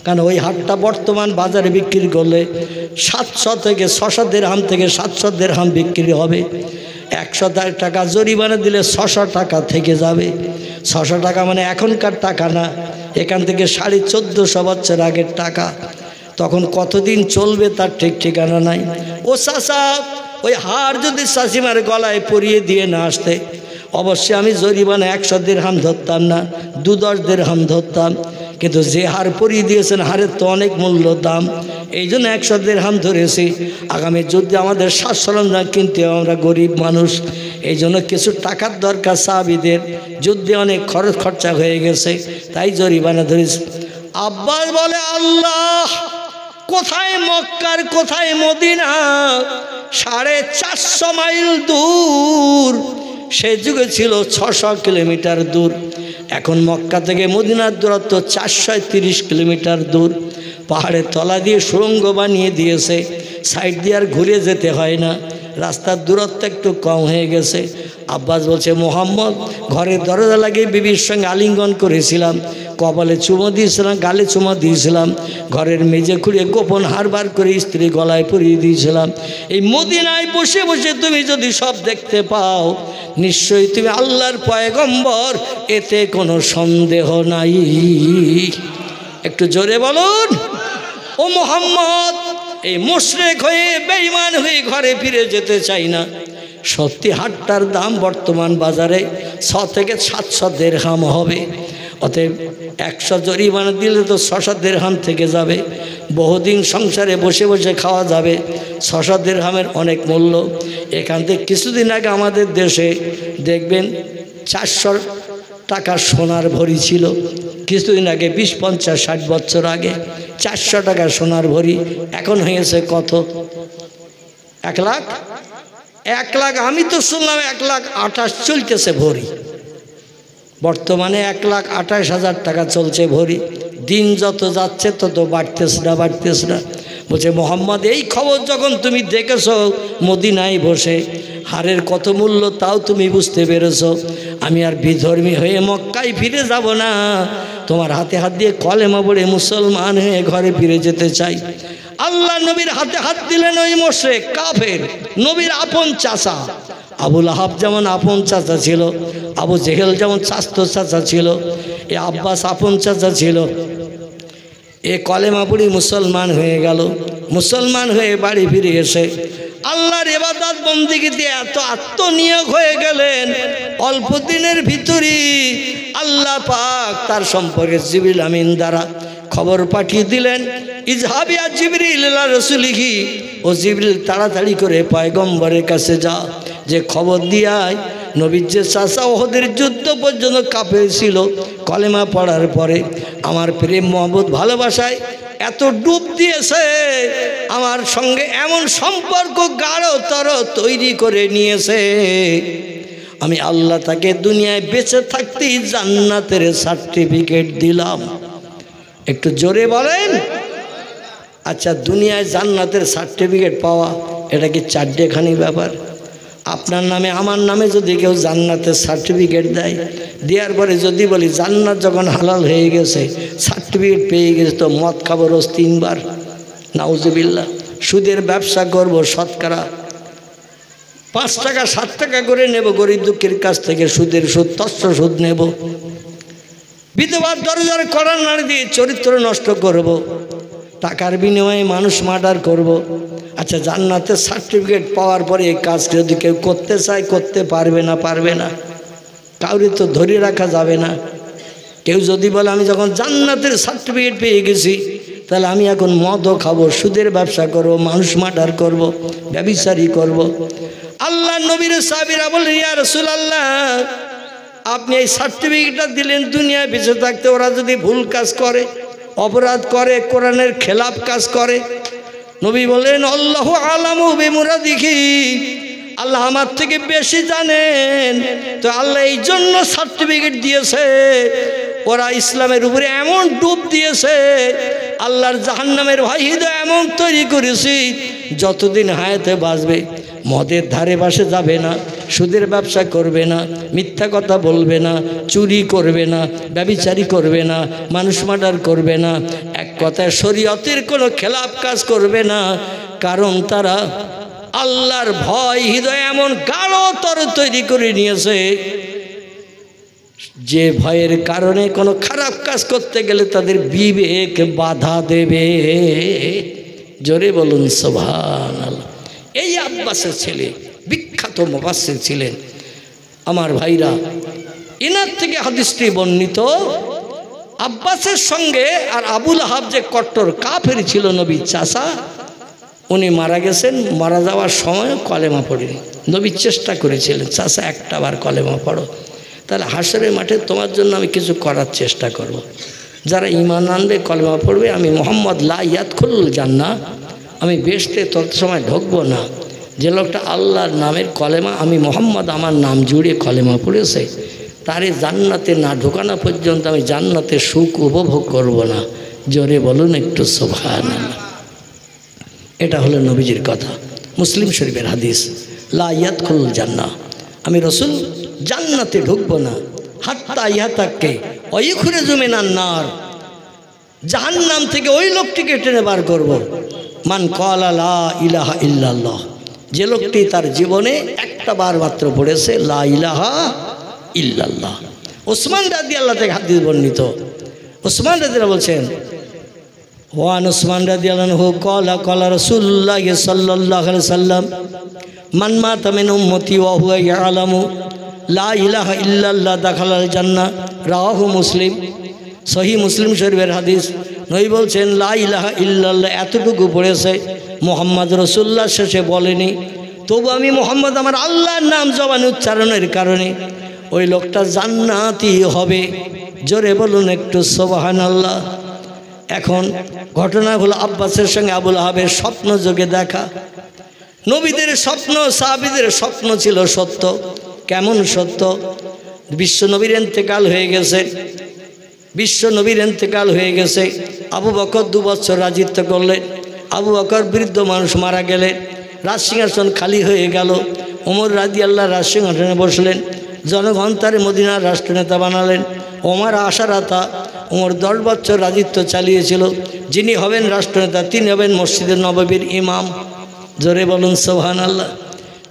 A: কারণ ওই হাটটা বর্তমান বাজারে বিক্রি করলে 700 থেকে 600 দিরহাম থেকে 700 দিরহাম বিক্রি হবে। 100 টাকা জরিমানা দিলে 600 টাকা থেকে যাবে। 600 টাকা মানে এখনকার টাকা না, এখান থেকে 1450 বছর আগের টাকা। তখন কতদিন চলবে তার ঠিক ঠিকানা নাই। ও চাচা ওই হাড় যদি চাষিমার গলায় পরিয়ে দিয়ে না আসতে, অবশ্যই আমি জরিমানা 100 দিরহাম ধরতাম না, 2-10 দিরহাম ধরতাম। কিন্তু যে হার পরিয়ে দিয়েছেন হারের তো অনেক মূল্য দাম, এই জন্য 100 দিরহাম ধরেছি। আগামী যুদ্ধে আমাদের সাজ সরঞ্জাম কিনতে আমরা গরিব মানুষ, এই জন্য কিছু টাকার দরকার। সাহাবীদের যুদ্ধে অনেক খরচা হয়ে গেছে, তাই জরিমানা ধরেছি। আব্বাস বলে আল্লাহ, কোথায় মক্কার কোথায় মদিনা, 450 মাইল দূর। সে যুগে ছিল 600 কিলোমিটার দূর। এখন মক্কা থেকে মদিনার দূরত্ব 430 কিলোমিটার দূর। পাহাড়ের তলা দিয়ে সুড়ঙ্গ বানিয়ে দিয়েছে, সাইড দিয়ে আর ঘুরে যেতে হয় না, রাস্তার দূরত্ব একটু কম হয়ে গেছে। আব্বাস বলছে মোহাম্মদ, ঘরের দরজা লাগিয়ে বিবির সঙ্গে আলিঙ্গন করেছিলাম, কপালে চুমো দিয়েছিলাম, গালে চুমো দিয়েছিলাম, ঘরের মেঝে খুঁড়ে গোপন হাড় বার করে স্ত্রী গলায় পরিয়ে দিয়েছিলাম। এই মদিনায় বসে বসে তুমি যদি সব দেখতে পাও, নিশ্চয়ই তুমি আল্লাহর পয়গম্বর, এতে কোনো সন্দেহ নাই। একটু জোরে বলুন। ও মোহাম্মদ, এই মুশরিক হয়ে বেঈমান হয়ে ঘরে ফিরে যেতে চাই না। সত্যি হাটটার দাম বর্তমান বাজারে 6 থেকে 700 দিরহাম হবে। অতএব 100 জরিমানা দিলে তো 600 দিরহাম থেকে যাবে। বহুদিন সংসারে বসে বসে খাওয়া যাবে। 600 দিরহামের অনেক মূল্য। এখান থেকে কিছুদিন আগে আমাদের দেশে দেখবেন 400 টাকা সোনার ভরি ছিল। কিছুদিন আগে 20, 50, 60 বছর আগে 400 টাকা সোনার ভরি। এখন হয়েছে কত? 1 লাখ। 1 লাখ আমি তো শুনলাম 1,28,000 চলতেছে ভরি। বর্তমানে 1,28,000 টাকা চলছে ভরি। দিন যত যাচ্ছে তত বাড়তেছে না। বলছে মোহাম্মদ, এই খবর যখন তুমি দেখেছ মদিনায় বসে, হারের কত মূল্য তাও তুমি বুঝতে পেরেছো। আমি আর বিধর্মী হয়ে মক্কায় ফিরে যাব না, তোমার হাতে হাত দিয়ে কলেমা পড়ে মুসলমান হয়ে ঘরে ফিরে যেতে চাই। আল্লাহ নবীর হাতে হাত দিলেন ওই মুশরিক কাফের, নবীর আপন চাচা। আবু লাহাব যেমন আপন চাচা ছিল, আবু জেহেল যেমন চাস্তো চাচা ছিল, এ আব্বাস আপন চাচা ছিল। এ কলেমা পড়ে মুসলমান হয়ে গেল। মুসলমান হয়ে বাড়ি ফিরে এসে আল্লাহর ইবাদত বন্দেগীতে এত আত্মনিয়োগ হয়ে গেলেন, অল্প দিনের ভিতরেই আল্লাহ পাক তার সম্পর্কে জিবরিল আমিন দ্বারা খবর পাঠিয়ে দিলেন, ইজহাবিয়া জিবরিল ইলা রাসূলিহি, ও জিবরিল তাড়াতাড়ি করে পয়গম্বরের কাছে যা, যে খবর দিয়ায় নবীর যে চাচা ওহদের যুদ্ধ পর্যন্ত কাফের ছিল, কলেমা পড়ার পরে আমার প্রেম মহব্বত ভালোবাসায় এত ডুব দিয়েছে, আমার সঙ্গে এমন সম্পর্ক গাঢ়তর তৈরি করে নিয়েছে, আমি আল্লাহ তাকে দুনিয়ায় বেঁচে থাকতেই জান্নাতের সার্টিফিকেট দিলাম। একটু জোরে বলেন। আচ্ছা, দুনিয়ায় জান্নাতের সার্টিফিকেট পাওয়া এটা কি চারটেখানি ব্যাপার? আপনার নামে আমার নামে যদি কেউ জান্নাতের সার্টিফিকেট দেয়, দেওয়ার পরে যদি বলি জান্নাত যখন হালাল হয়ে গেছে, সার্টিফিকেট পেয়ে গেছে, তো মদ খাবো রোজ 3 বার, নাউজুবিল্লাহ। সুদের ব্যবসা করব, শতকরা 5 টাকা 7 টাকা করে নেব গরিব দুঃখীর কাছ থেকে, সুদের সুদ, তস্য সুদ নেব। বিধবার দরজার কড়া নাড়ি দিয়ে চরিত্র নষ্ট করব, টাকার বিনিময়ে মানুষ মার্ডার করব। আচ্ছা, জান্নাতের সার্টিফিকেট পাওয়ার পরে এই কাজ যদি কেউ করতে চায় করতে পারবে না, কাউরে তো ধরে রাখা যাবে না। কেউ যদি বলে আমি যখন জান্নাতের সার্টিফিকেট পেয়ে গেছি, তাহলে আমি এখন মদও খাবো, সুদের ব্যবসা করব, মানুষ মার্ডার করব, ব্যভিচারী করব। আল্লাহ নবীর সাহাবীরা বললেন, ইয়া রাসূলুল্লাহ, আপনি এই সার্টিফিকেটটা দিলেন দুনিয়ায় বেঁচে থাকতে, ওরা যদি ভুল কাজ করে, অপরাধ করে, কোরআনের খেলাফ কাজ করে, নবী বললেন আল্লাহু আলামু বিমুরাদিহি, আল্লাহ আমার থেকে বেশি জানেন, তো আল্লাহ এই জন্য সার্টিফিকেট দিয়েছে। ওরা ইসলামের উপরে এমন ডুব দিয়েছে, আল্লাহর জাহান্নামের ভয় হৃদয় এমন তৈরি করেছি, যতদিন হায়াতে বাঁচবে মদের ধারে পাশে যাবে না, সুদের ব্যবসা করবে না, মিথ্যা কথা বলবে না, চুরি করবে না, ব্যভিচারী করবে না, মানুষ মার্ডার করবে না, এক কথায় শরীয়তের কোনো খেলাফ কাজ করবে না। কারণ তারা আল্লাহর ভয় হৃদয় এমন গাঢ়তর তৈরি করে নিয়েছে, যে ভয়ের কারণে কোনো খারাপ কাজ করতে গেলে তাদের বিবেক বাধা দেবে। জোরে বলুন সুবহানাল্লাহ। এই আব্বাসের ছেলে বিখ্যাত মুফাসসির ছিলেন। আমার ভাইরা, এনার থেকে হাদিসটি বর্ণিত। আব্বাসের সঙ্গে আর আবুল আহাব যে কট্টর কাফের ছিল নবীর চাচা, উনি মারা গেছেন। মারা যাওয়ার সময় কলেমা পড়েনি। নবী চেষ্টা করেছিলেন, চাচা একটা বার কলেমা পড়ো, তাহলে হাসরের মাঠে তোমার জন্য আমি কিছু করার চেষ্টা করব। যারা ঈমান আনবে, কলেমা পড়বে, আমি মুহাম্মদ লা ইয়াদখুলুল জান্নাহ, আমি বেহেশতে তত সময় ঢুকবো না। যে লোকটা আল্লাহর নামের কলেমা, আমি মুহাম্মদ আমার নাম জুড়ে কলেমা পড়েছে, তারে জান্নাতে না ঢোকানো পর্যন্ত আমি জান্নাতের সুখ উপভোগ করব না। জোরে বলুন একটু সুবহানাল্লাহ। এটা হলো নবীজির কথা, মুসলিম শরীফের হাদিস। লা ইয়াদখুলুল জান্নাহ, আমি রসুল জান্নাতে ঢুকবো না, হাত্তা ইয়াতাক্কে ওয়ায়ুখরিজু মিনান নার, জাহান্নাম থেকে ওই লোকটিকে টেনে বার করব। মান ক্বালা লা ইলাহা ইল্লাল্লাহ, যে লোকটি তার জীবনে একটা বার মাত্র পড়েছে লা ইলাহা ইল্লাল্লাহ। ওসমান রাদিয়াল্লাহু থেকে হাদিস বর্ণিত। ওসমান রাদিয়াল্লাহু বলছেন, ওয়ান ওসমান রাদিয়াল্লাহু আনহু ক্বালা ক্বালা রাসূলুল্লাহ সাল্লাল্লাহু আলাইহি সাল্লাম মান মাতা মিন উম্মতি ওয়া হুয়া ইয়ালামু লা ইলাহা ইল্লাল্লাহ দাখালাল জান্নাহ, রাওয়াহু মুসলিম। সহিহ মুসলিম শরীফের হাদিস। নবী বলছেন লা ইলাহা ইল্লাল্লাহ এতটুকু পড়েছে, মুহাম্মদ রাসূলুল্লাহ শেষে বলেনি, তবু আমি মুহাম্মদ আমার আল্লাহর নাম জবানে উচ্চারণের কারণে ওই লোকটা জান্নাতি হবে। জোরে বলুন একটু সুবহানাল্লাহ। এখন ঘটনা হলো আব্বাসের সঙ্গে আবুল আহাবের স্বপ্ন যোগে দেখা। নবীদের স্বপ্ন, সাহাবীদের স্বপ্ন ছিল সত্য। কেমন সত্য? বিশ্ব নবীর ইন্তেকাল হয়ে গেছে, বিশ্ব নবীর ইন্তেকাল হয়ে গেছে। আবু বকর 2 বছর রাজত্ব করলেন। আবু বকর বৃদ্ধ মানুষ মারা গেলেন, রাজসিংহাসন খালি হয়ে গেল। ওমর রাদিয়াল্লাহু রাজসিংহাসনে বসলেন, জনগণ তারে মদিনার রাষ্ট্রনেতা বানালেন। ওমর আশারাতা, ওমর 10 বছর রাজত্ব চালিয়েছিল। যিনি হবেন রাষ্ট্রনেতা তিনি হবেন মসজিদের নববীর ইমাম। জোরে বলুন সুবহানাল্লাহ।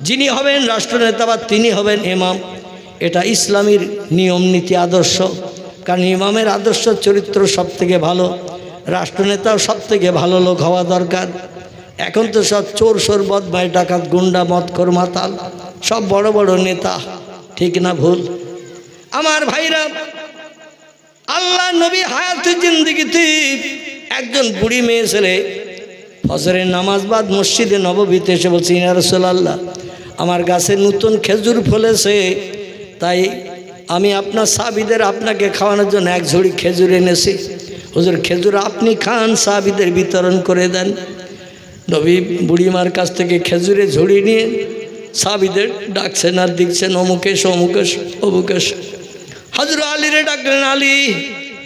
A: যিনি হবেন রাষ্ট্রনেতা বা তিনি হবেন ইমাম, এটা ইসলামীর নিয়ম নীতি আদর্শ। কারণ ইমামের আদর্শ চরিত্র সব থেকে ভালো, রাষ্ট্রনেতাও সব থেকে ভালো লোক হওয়া দরকার। এখন তো সব চোর সোর বদমাই ডাকাত গুন্ডা মদখোর মাতাল সব বড় বড় নেতা, ঠিক না ভুল? আমার ভাইরা, আল্লাহ নবী হায়াতে জিন্দেগিতে একজন বুড়ি মেয়ে ছেলে ফজরের নামাজ বাদ মসজিদে নববীতে এসে বলছে, ইয়া রাসূলুল্লাহ, আমার গাছে নতুন খেজুর ফলেছে, তাই আমি আপনার সাহাবীদের আপনাকে খাওয়ানোর জন্য 1 ঝুড়ি খেজুর এনেছি। হুজুর খেজুর আপনি খান, সাহাবীদের বিতরণ করে দেন। নবী বুড়িমার কাছ থেকে খেজুরে ঝুড়ি নিয়ে সাহাবীদের ডাকছেন আর দেখছেন, অমুকেশ অমুকেশ অমুকেশ। হযরত আলীরে ডাকলেন, আলী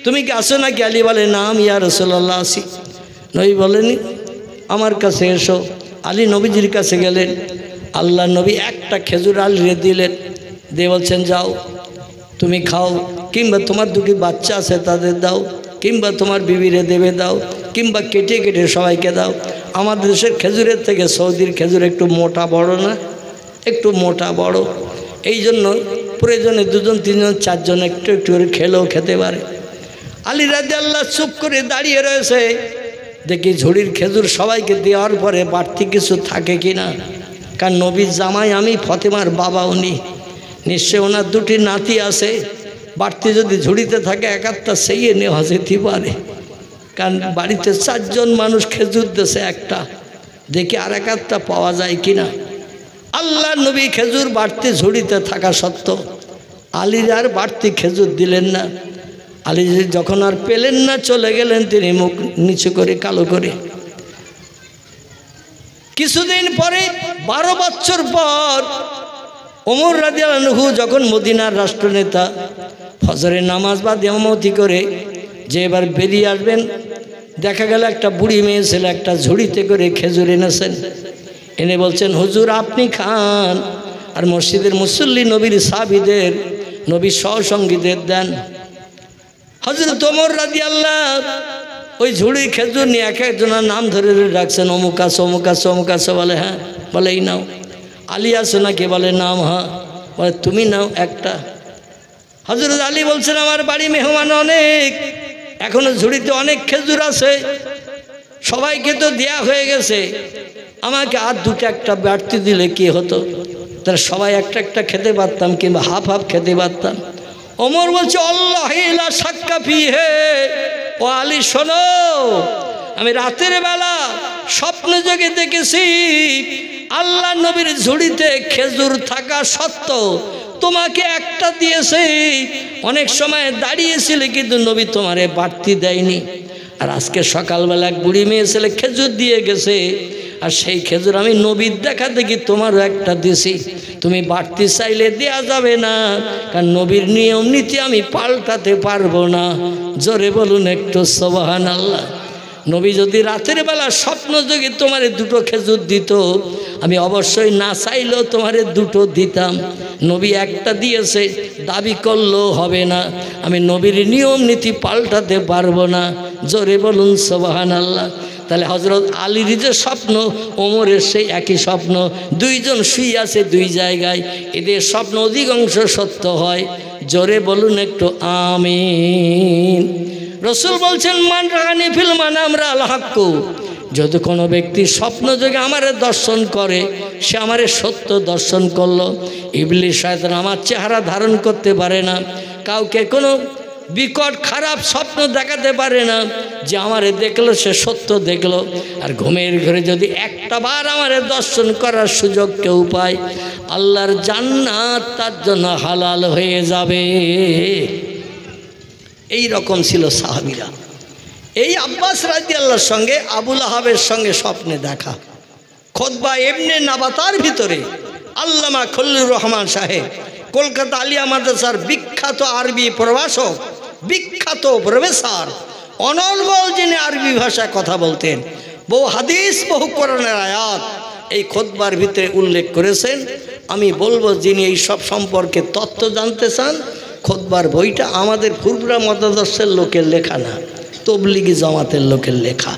A: তুমি কি আসো নাকি? আলী বলে, নাম ইয়া রাসূলুল্লাহ আসি। নবী বলেন, আমার কাছে এসো। আলী নবীজির কাছে গেলেন। আল্লাহ নবী একটা খেজুর আলীরে দিলেন, দিয়ে বলছেন, যাও তুমি খাও, কিংবা তোমার 2টি বাচ্চা আছে তাদের দাও, কিংবা তোমার বিবিরে দেবে দাও, কিংবা কেটে কেটে সবাইকে দাও। আমাদের দেশের খেজুরের থেকে সৌদির খেজুর একটু মোটা বড় না, একটু মোটা বড়, এই জন্য প্রয়োজনে 2 জন 3 জন 4 জন একটু একটু করে খেলেও খেতে পারে। আলী রাদিয়াল্লাহু চুপ করে দাঁড়িয়ে রয়েছে। দেখি ঝুড়ির খেজুর সবাইকে দেওয়ার পরে বাড়তি কিছু থাকে কি না। কারণ নবীর জামাই আমি, ফতেমার বাবা উনি, নিশ্চয় ওনার 2টি নাতি আছে। বাড়তি যদি ঝুড়িতে থাকে 1-1টা সেই নেওয়া যেতে পারে। কারণ বাড়িতে 4 জন মানুষ খেজুর দেশে একটা, দেখি আর 1-1টা পাওয়া যায় কিনা। আল্লাহ নবী খেজুর বাড়তি ঝুড়িতে থাকা সত্ত্বেও আলীর আর বাড়তি খেজুর দিলেন না। আলী যখন আর পেলেন না চলে গেলেন, তিনি মুখ নিচু করে কালো করে। কিছুদিন পরে 12 বছর পর ওমর রাদিয়াল্লাহু আনহু যখন মদিনার রাষ্ট্রনেতা ফজরের নামাজ বা ইমামতি করে যে এবার বেরিয়ে আসবেন, দেখা গেল একটা বুড়ি মেয়ে ছেলে একটা ঝুড়িতে করে খেজুর এনেছেন, এনে বলছেন হুজুর আপনি খান, আর মসজিদের মুসল্লি নবীর সাহাবীদের নবীর সহসঙ্গীদের দেন। হযরত ওমর রাদিয়াল্লাহু ওই ঝুড়ি খেজুর নিয়ে এক একজনের নাম ধরে রাখছেন, অমুক আছে অমুক আছে অমুক আছে, বলে হ্যাঁ, বলে এই নাও। আলী আছে নাকি, বলে নাম, হ্যাঁ, বলে তুমি নাও একটা। হযরত আলী বলছেন আমার বাড়ি মেহমান অনেক, এখনো ঝুড়িতে অনেক খেজুর আছে, সবাইকে তো দেয়া হয়ে গেছে, আমাকে আর দুটো একটা বাড়তি দিলে কি হতো, তাহলে সবাই একটা একটা খেতে পারতাম কিংবা হাফ হাফ খেতে পারতাম। ওমর বলছে আল্লাহ লা শাক্কা ফিহে, ও আলী শোনো, আমি রাতের বেলা স্বপ্ন যোগে দেখেছি আল্লাহ নবীর ঝুড়িতে খেজুর থাকা সত্ত্বেও তোমাকে একটা দিয়েছে, অনেক সময় দাঁড়িয়েছিলে কিন্তু নবী তোমারে বাড়তি দেয়নি, আর আজকে সকালবেলা এক বুড়ি মেয়ে ছেলে খেজুর দিয়ে গেছে, আর সেই খেজুর আমি নবীর দেখা দেখি তোমারও একটা দিছি, তুমি বাড়তি চাইলে দেয়া যাবে না, কারণ নবীর নিয়ম নীতি আমি পাল্টাতে পারবো না। জোরে বলুন একটু সুবহানাল্লাহ। নবী যদি রাতের বেলা স্বপ্ন যোগে তোমারে দুটো খেজুর দিত, আমি অবশ্যই না চাইলেও তোমারে দুটো দিতাম। নবী একটা দিয়েছে, দাবি করলেও হবে না, আমি নবীর নিয়ম নীতি পাল্টাতে পারবো না। জোরে বলুন সুবহানাল্লাহ। তাহলে হযরত আলীর যে স্বপ্ন, ওমরের সেই একই স্বপ্ন, দুইজন শুয়ে আছে দুই জায়গায়, এদের স্বপ্ন অধিকাংশ সত্য হয়। জোরে বলুন একটু আমিন। রসুল বলছেন মান রাগানি ফিল মানাম রাল হাক্কু, যদি কোনো ব্যক্তি স্বপ্ন যোগে আমারে দর্শন করে, সে আমারে সত্য দর্শন করলো। ইবলিস শয়তান আমার চেহারা ধারণ করতে পারে না, কাউকে কোনো বিকট খারাপ স্বপ্ন দেখাতে পারে না যে আমারে দেখলো সে সত্য দেখলো। আর ঘুমের ঘরে যদি একটা বার আমারে দর্শন করার সুযোগ কেউ পায়, আল্লাহর জান্নাত তার জন্য হালাল হয়ে যাবে। এই রকম ছিল সাহাবীরা। এই আব্বাস রাদিয়াল্লাহর সঙ্গে আবুল আহাবের সঙ্গে স্বপ্নে দেখা। খুতবা ইবনে নাবাতার ভিতরে আল্লামা খলিলুর রহমান সাহেব, কলকাতা আলিয়া মাদ্রাসার বিখ্যাত আরবি প্রভাষক, বিখ্যাত প্রফেসর, অনর্গল যিনি আরবি ভাষায় কথা বলতেন, বহু হাদিস বহু কোরআনের আয়াত এই খুতবার ভিতরে উল্লেখ করেছেন। আমি বলবো যিনি এই সব সম্পর্কে তথ্য জানতে চান, খুতবার বইটা আমাদের ফুরফুরা মতাদর্শের লোকের লেখা না, তবলিগি জামাতের লোকের লেখা।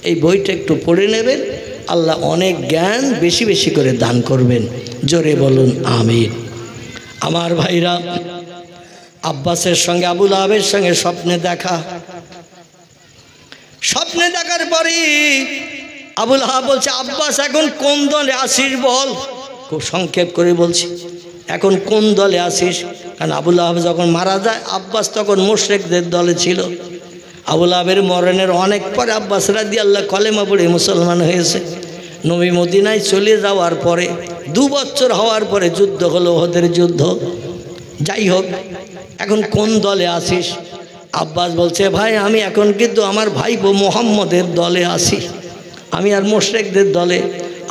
A: এই বইটা একটু পড়ে নেবেন, আল্লাহ অনেক জ্ঞান বেশি বেশি করে দান করবেন। জোরে বলুন আমিন। আমার ভাইরা, আব্বাসের সঙ্গে আবুল আহাবের সঙ্গে স্বপ্নে দেখা। স্বপ্নে দেখার পরে আবুল আহাব বলছে আব্বাস এখন কোন দলে আসিস বল। খুব সংক্ষেপ করে বলছি, এখন কোন দলে আসিস? কারণ আবুল আহাব যখন মারা যায়, আব্বাস তখন মুশরিকদের দলে ছিল। আবুল আহাবের মরণের অনেক পরে আব্বাস রাদিয়াল্লাহু কলেমা পড়ে মুসলমান হয়েছে। নবী মদিনায় চলে যাওয়ার পরে 2 বছর হওয়ার পরে যুদ্ধ হলো, ওহদের যুদ্ধ। যাই হোক, এখন কোন দলে আসিস? আব্বাস বলছে ভাই আমি এখন কিন্তু আমার ভাইপো মুহাম্মদের দলে আসি, আমি আর মুশরিকদের দলে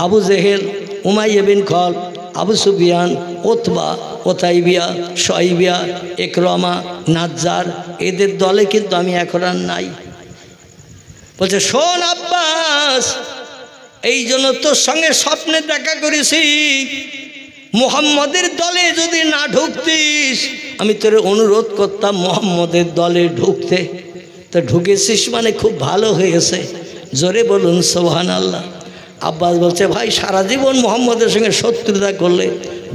A: আবু জেহেল, উমাইয়া বিন খলফ, আবু সুফিয়ান, উতবা, ওতাইবিয়া, শয়বিয়া, ইকরামা, নাজ্জার, এদের দলে কিন্তু আমি এখন আর নাই। বলছে শোন আব্বাস, এই জন্য তোর সঙ্গে স্বপ্নে দেখা করেছি, মুহাম্মদের দলে যদি না ঢুকতিস আমি তোর অনুরোধ করতাম মুহাম্মদের দলে ঢুকতে। তো ঢুকেছিস মানে খুব ভালো হয়েছে। জোরে বলুন সুবহানাল্লাহ। আব্বাস বলছে ভাই সারা জীবন মুহাম্মদের সঙ্গে শত্রুতা করলে,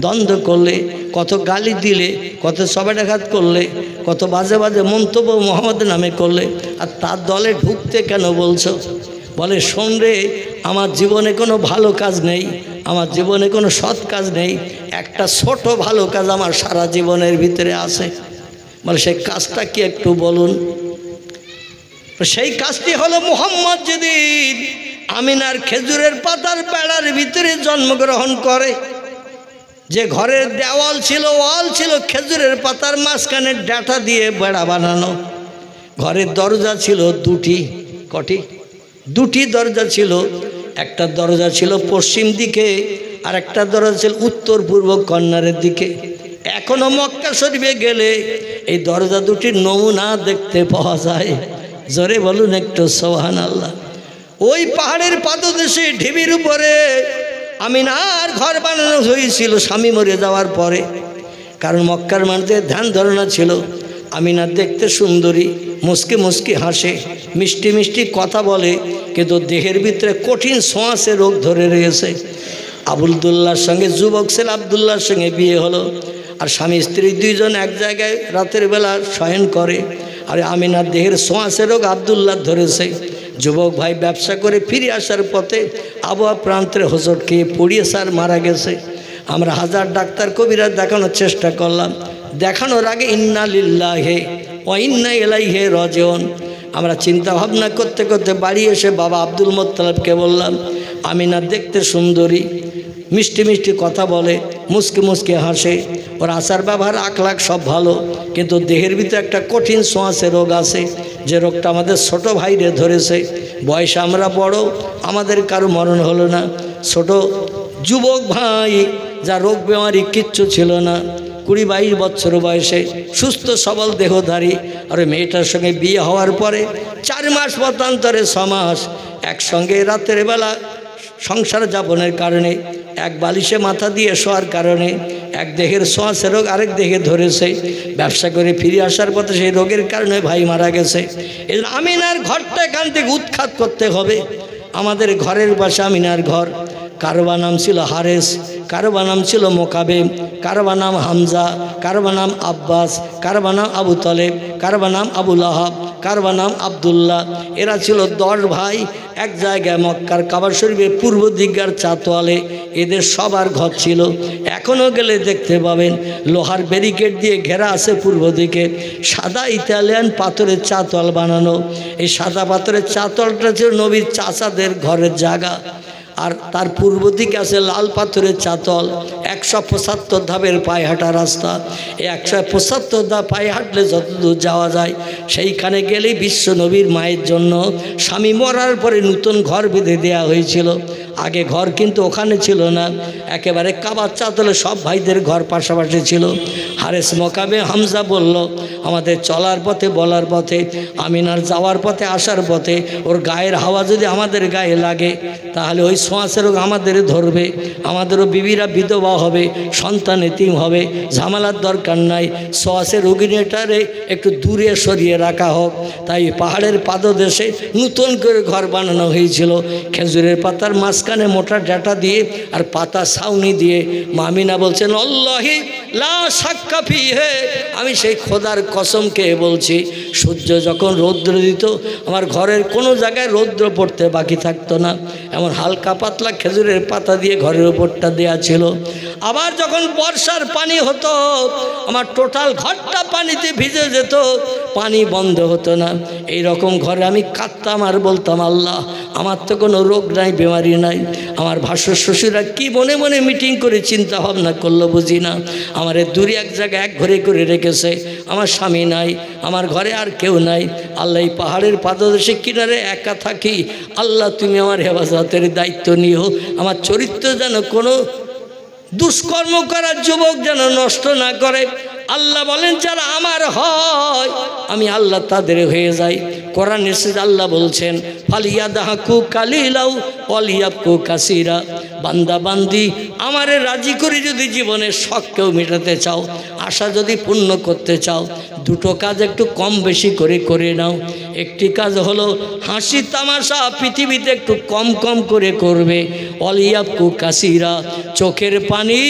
A: দ্বন্দ্ব করলে, কত গালি দিলে, কত সবেটাঘাত করলে, কত বাজে বাজে মন্তব্য মুহাম্মদের নামে করলে, আর তার দলে ঢুকতে কেন বলছো? বলে শোন রে, আমার জীবনে কোনো ভালো কাজ নেই, আমার জীবনে কোনো সৎ কাজ নেই, একটা ছোট ভালো কাজ আমার সারা জীবনের ভিতরে আছে। বলে সেই কাজটা কি একটু বলুন। সেই কাজটি হলো মুহাম্মদ যেদিন আমিনার খেজুরের পাতার বেড়ার ভিতরে জন্মগ্রহণ করে, যে ঘরের দেওয়াল ছিল, ওয়াল ছিল খেজুরের পাতার মাঝখানে ডাঁটা দিয়ে বেড়া বানানো, ঘরের দরজা ছিল দুটি। কটি? দুটি দরজা ছিল। একটা দরজা ছিল পশ্চিম দিকে, আর একটা দরজা ছিল উত্তর পূর্ব কর্নারের দিকে। এখনো মক্কা শরীফে গেলে এই দরজা দুটির নমুনা দেখতে পাওয়া যায়। জোরে বলুন একটু সুবহানাল্লাহ। ওই পাহাড়ের পাদদেশে ঢিবির উপরে আমিনার ঘর বানানো হয়েছিল স্বামী মরে যাওয়ার পরে। কারণ মক্কার মানুষদের ধ্যান ধারণা ছিল আমিনা দেখতে সুন্দরী, মুস্কি মুস্কি হাসে, মিষ্টি মিষ্টি কথা বলে, কিন্তু দেহের ভিতরে কঠিন ছোঁয়াচে রোগ ধরে রয়েছে। আবদুল্লাহর সঙ্গে যুবক ছেলে আবদুল্লাহর সঙ্গে বিয়ে হলো, আর স্বামী স্ত্রী দুইজন এক জায়গায় রাতের বেলা শয়ন করে। আর আমিনার দেহের ছোঁয়াচে রোগ আবদুল্লাহ ধরেছে। যুবক ভাই ব্যবসা করে ফিরে আসার পথে আবহাওয়া প্রান্তের হোঁচট খেয়ে পড়িয়ে স্যার মারা গেছে। আমরা হাজার ডাক্তার কবিরাজ দেখানোর চেষ্টা করলাম, দেখানোর আগে ইন্না লিল্লাহি ওয়া ইন্না ইলাইহি রাজিউন। আমরা চিন্তা ভাবনা করতে করতে বাড়ি এসে বাবা আব্দুল মোত্তালেবকে বললাম, আমিনা দেখতে সুন্দরী, মিষ্টি মিষ্টি কথা বলে, মুস্কি মুস্কি হাসে, ওর আচার ব্যবহার আখলাখ সব ভালো, কিন্তু দেহের ভিতরে একটা কঠিন ছোঁয়াচে রোগ আছে, যে রোগটা আমাদের ছোট ভাইরে ধরেছে। বয়সে আমরা বড়, আমাদের কারো মরণ হলো না। ছোট যুবক ভাই, যা রোগ বেমারি কিচ্ছু ছিল না, 20-22 বছর বয়সে সুস্থ সবল দেহধারী। আর মেয়েটার সঙ্গে বিয়ে হওয়ার পরে 4 মাস মতান্তরে 6 মাস একসঙ্গে রাতের বেলা সংসার যাপনের কারণে, এক বালিশে মাথা দিয়ে শোয়ার কারণে এক দেহের ছোঁয়াচে রোগ আরেক দেহে ধরেছে। ব্যবসা করে ফিরে আসার পথে সেই রোগের কারণে ভাই মারা গেছে। এই জন্য আমিনার ঘরটা এখান থেকে উৎখাত করতে হবে। আমাদের ঘরের পাশে আমিনার ঘর। কারবা নাম ছিল হারেস, কারবা নাম ছিল মোকাবেম, কারবা নাম হামজা, কারবা নাম আব্বাস, কারবা নাম আবু তলেব, কারবা নাম আবুল আহাব, কারবা নাম আবদুল্লাহ। এরা ছিল 10 ভাই। এক জায়গায় মক্কার কাবা শরীফের পূর্ব দিককার চাতোয়ালে এদের সবার ঘর ছিল। এখনও গেলে দেখতে পাবেন লোহার ব্যারিকেড দিয়ে ঘেরা আছে পূর্ব দিকে, সাদা ইতালিয়ান পাথরের চাতোয়াল বানানো। এই সাদা পাথরের চাতোয়ালটা ছিল নবীর চাচাদের ঘরের জায়গা। আর তার পূর্ব দিকে আছে লাল পাথরের চাতল। 175 ধাপের পায়ে হাঁটা রাস্তা। এই 175 ধাপ পায়ে হাঁটলে যতদূর যাওয়া যায় সেইখানে গেলেই বিশ্ব নবীর মায়ের জন্য স্বামী মরার পরে নতুন ঘর বেঁধে দেওয়া হয়েছিল। আগে ঘর কিন্তু ওখানে ছিল না, একেবারে কাবার চাতলে সব ভাইদের ঘর পাশাপাশি ছিল। হারেস মোকাবে হামজা বলল, আমাদের চলার পথে বলার পথে, আমিনার যাওয়ার পথে আসার পথে ওর গায়ের হাওয়া যদি আমাদের গায়ে লাগে তাহলে ওই ছোঁয়াচে রোগ আমাদের ধরবে, আমাদেরও বিবিরা বিধবা হবে, সন্তান এতিম হবে। ঝামেলার দরকার নাই, ছোঁয়াচে রোগিনীটারে একটু দূরে সরিয়ে রাখা হোক। তাই পাহাড়ের পাদদেশে নতুন করে ঘর বানানো হয়েছিল, খেজুরের পাতার মাঝখানে মোটা ডাটা দিয়ে আর পাতা ছাউনি দিয়ে। মামিনা বলছেন, আল্লাহি লা শাক্কা ফিহে, আমি সেই খোদার কসম খেয়ে বলছি, সূর্য যখন রৌদ্র দিত আমার ঘরের কোনো জায়গায় রৌদ্র পড়তে বাকি থাকতো না। এমন হালকা পাতলা খেজুরের পাতা দিয়ে ঘরের উপরটা দেয়া ছিল। আবার যখন বর্ষার পানি হতো আমার টোটাল ঘরটা পানিতে ভিজে যেত, পানি বন্ধ হতো না। এই রকম ঘরে আমি কাঁদতাম আর বলতাম, আল্লাহ আমার তো কোনো রোগ নাই, বেমারি নাই। আমার ভাসুর শ্বশুরা কি মনে মনে মিটিং করে চিন্তা ভাবনা করলো বুঝি না, আমার দূরে এক জায়গায় এক ঘরে করে রেখেছে। আমার স্বামী নাই, আমার ঘরে আর কেউ নাই। আল্লাহ এই পাহাড়ের পাদদেশে কিনারে একা থাকি, আল্লাহ তুমি আমার হেফাজতের দায়িত্ব নিও। আমার চরিত্র যেন কোনো দুষ্কর্ম করার যুবক যেন নষ্ট না করে। আল্লাহ বলেন, যারা আমার হয় আমি আল্লাহ তাদের হয়ে যাই। কোরআন এসেছে আল্লাহ বলছেন, ফালিয়াদাহকু কালিলাউ ওয়ালিয়াবকু কাসীরা। বান্দা বান্দি আমারে রাজি করে যদি জীবনের শখকেও মেটাতে চাও, আশা যদি পূর্ণ করতে চাও, দুটো কাজ একটু কম বেশি করে করে নাও। একটি কাজ হলো হাসি তামাশা পৃথিবীতে একটু কম কম করে করবে। ওয়ালিয়াবকু কাসীরা, চোখের পানি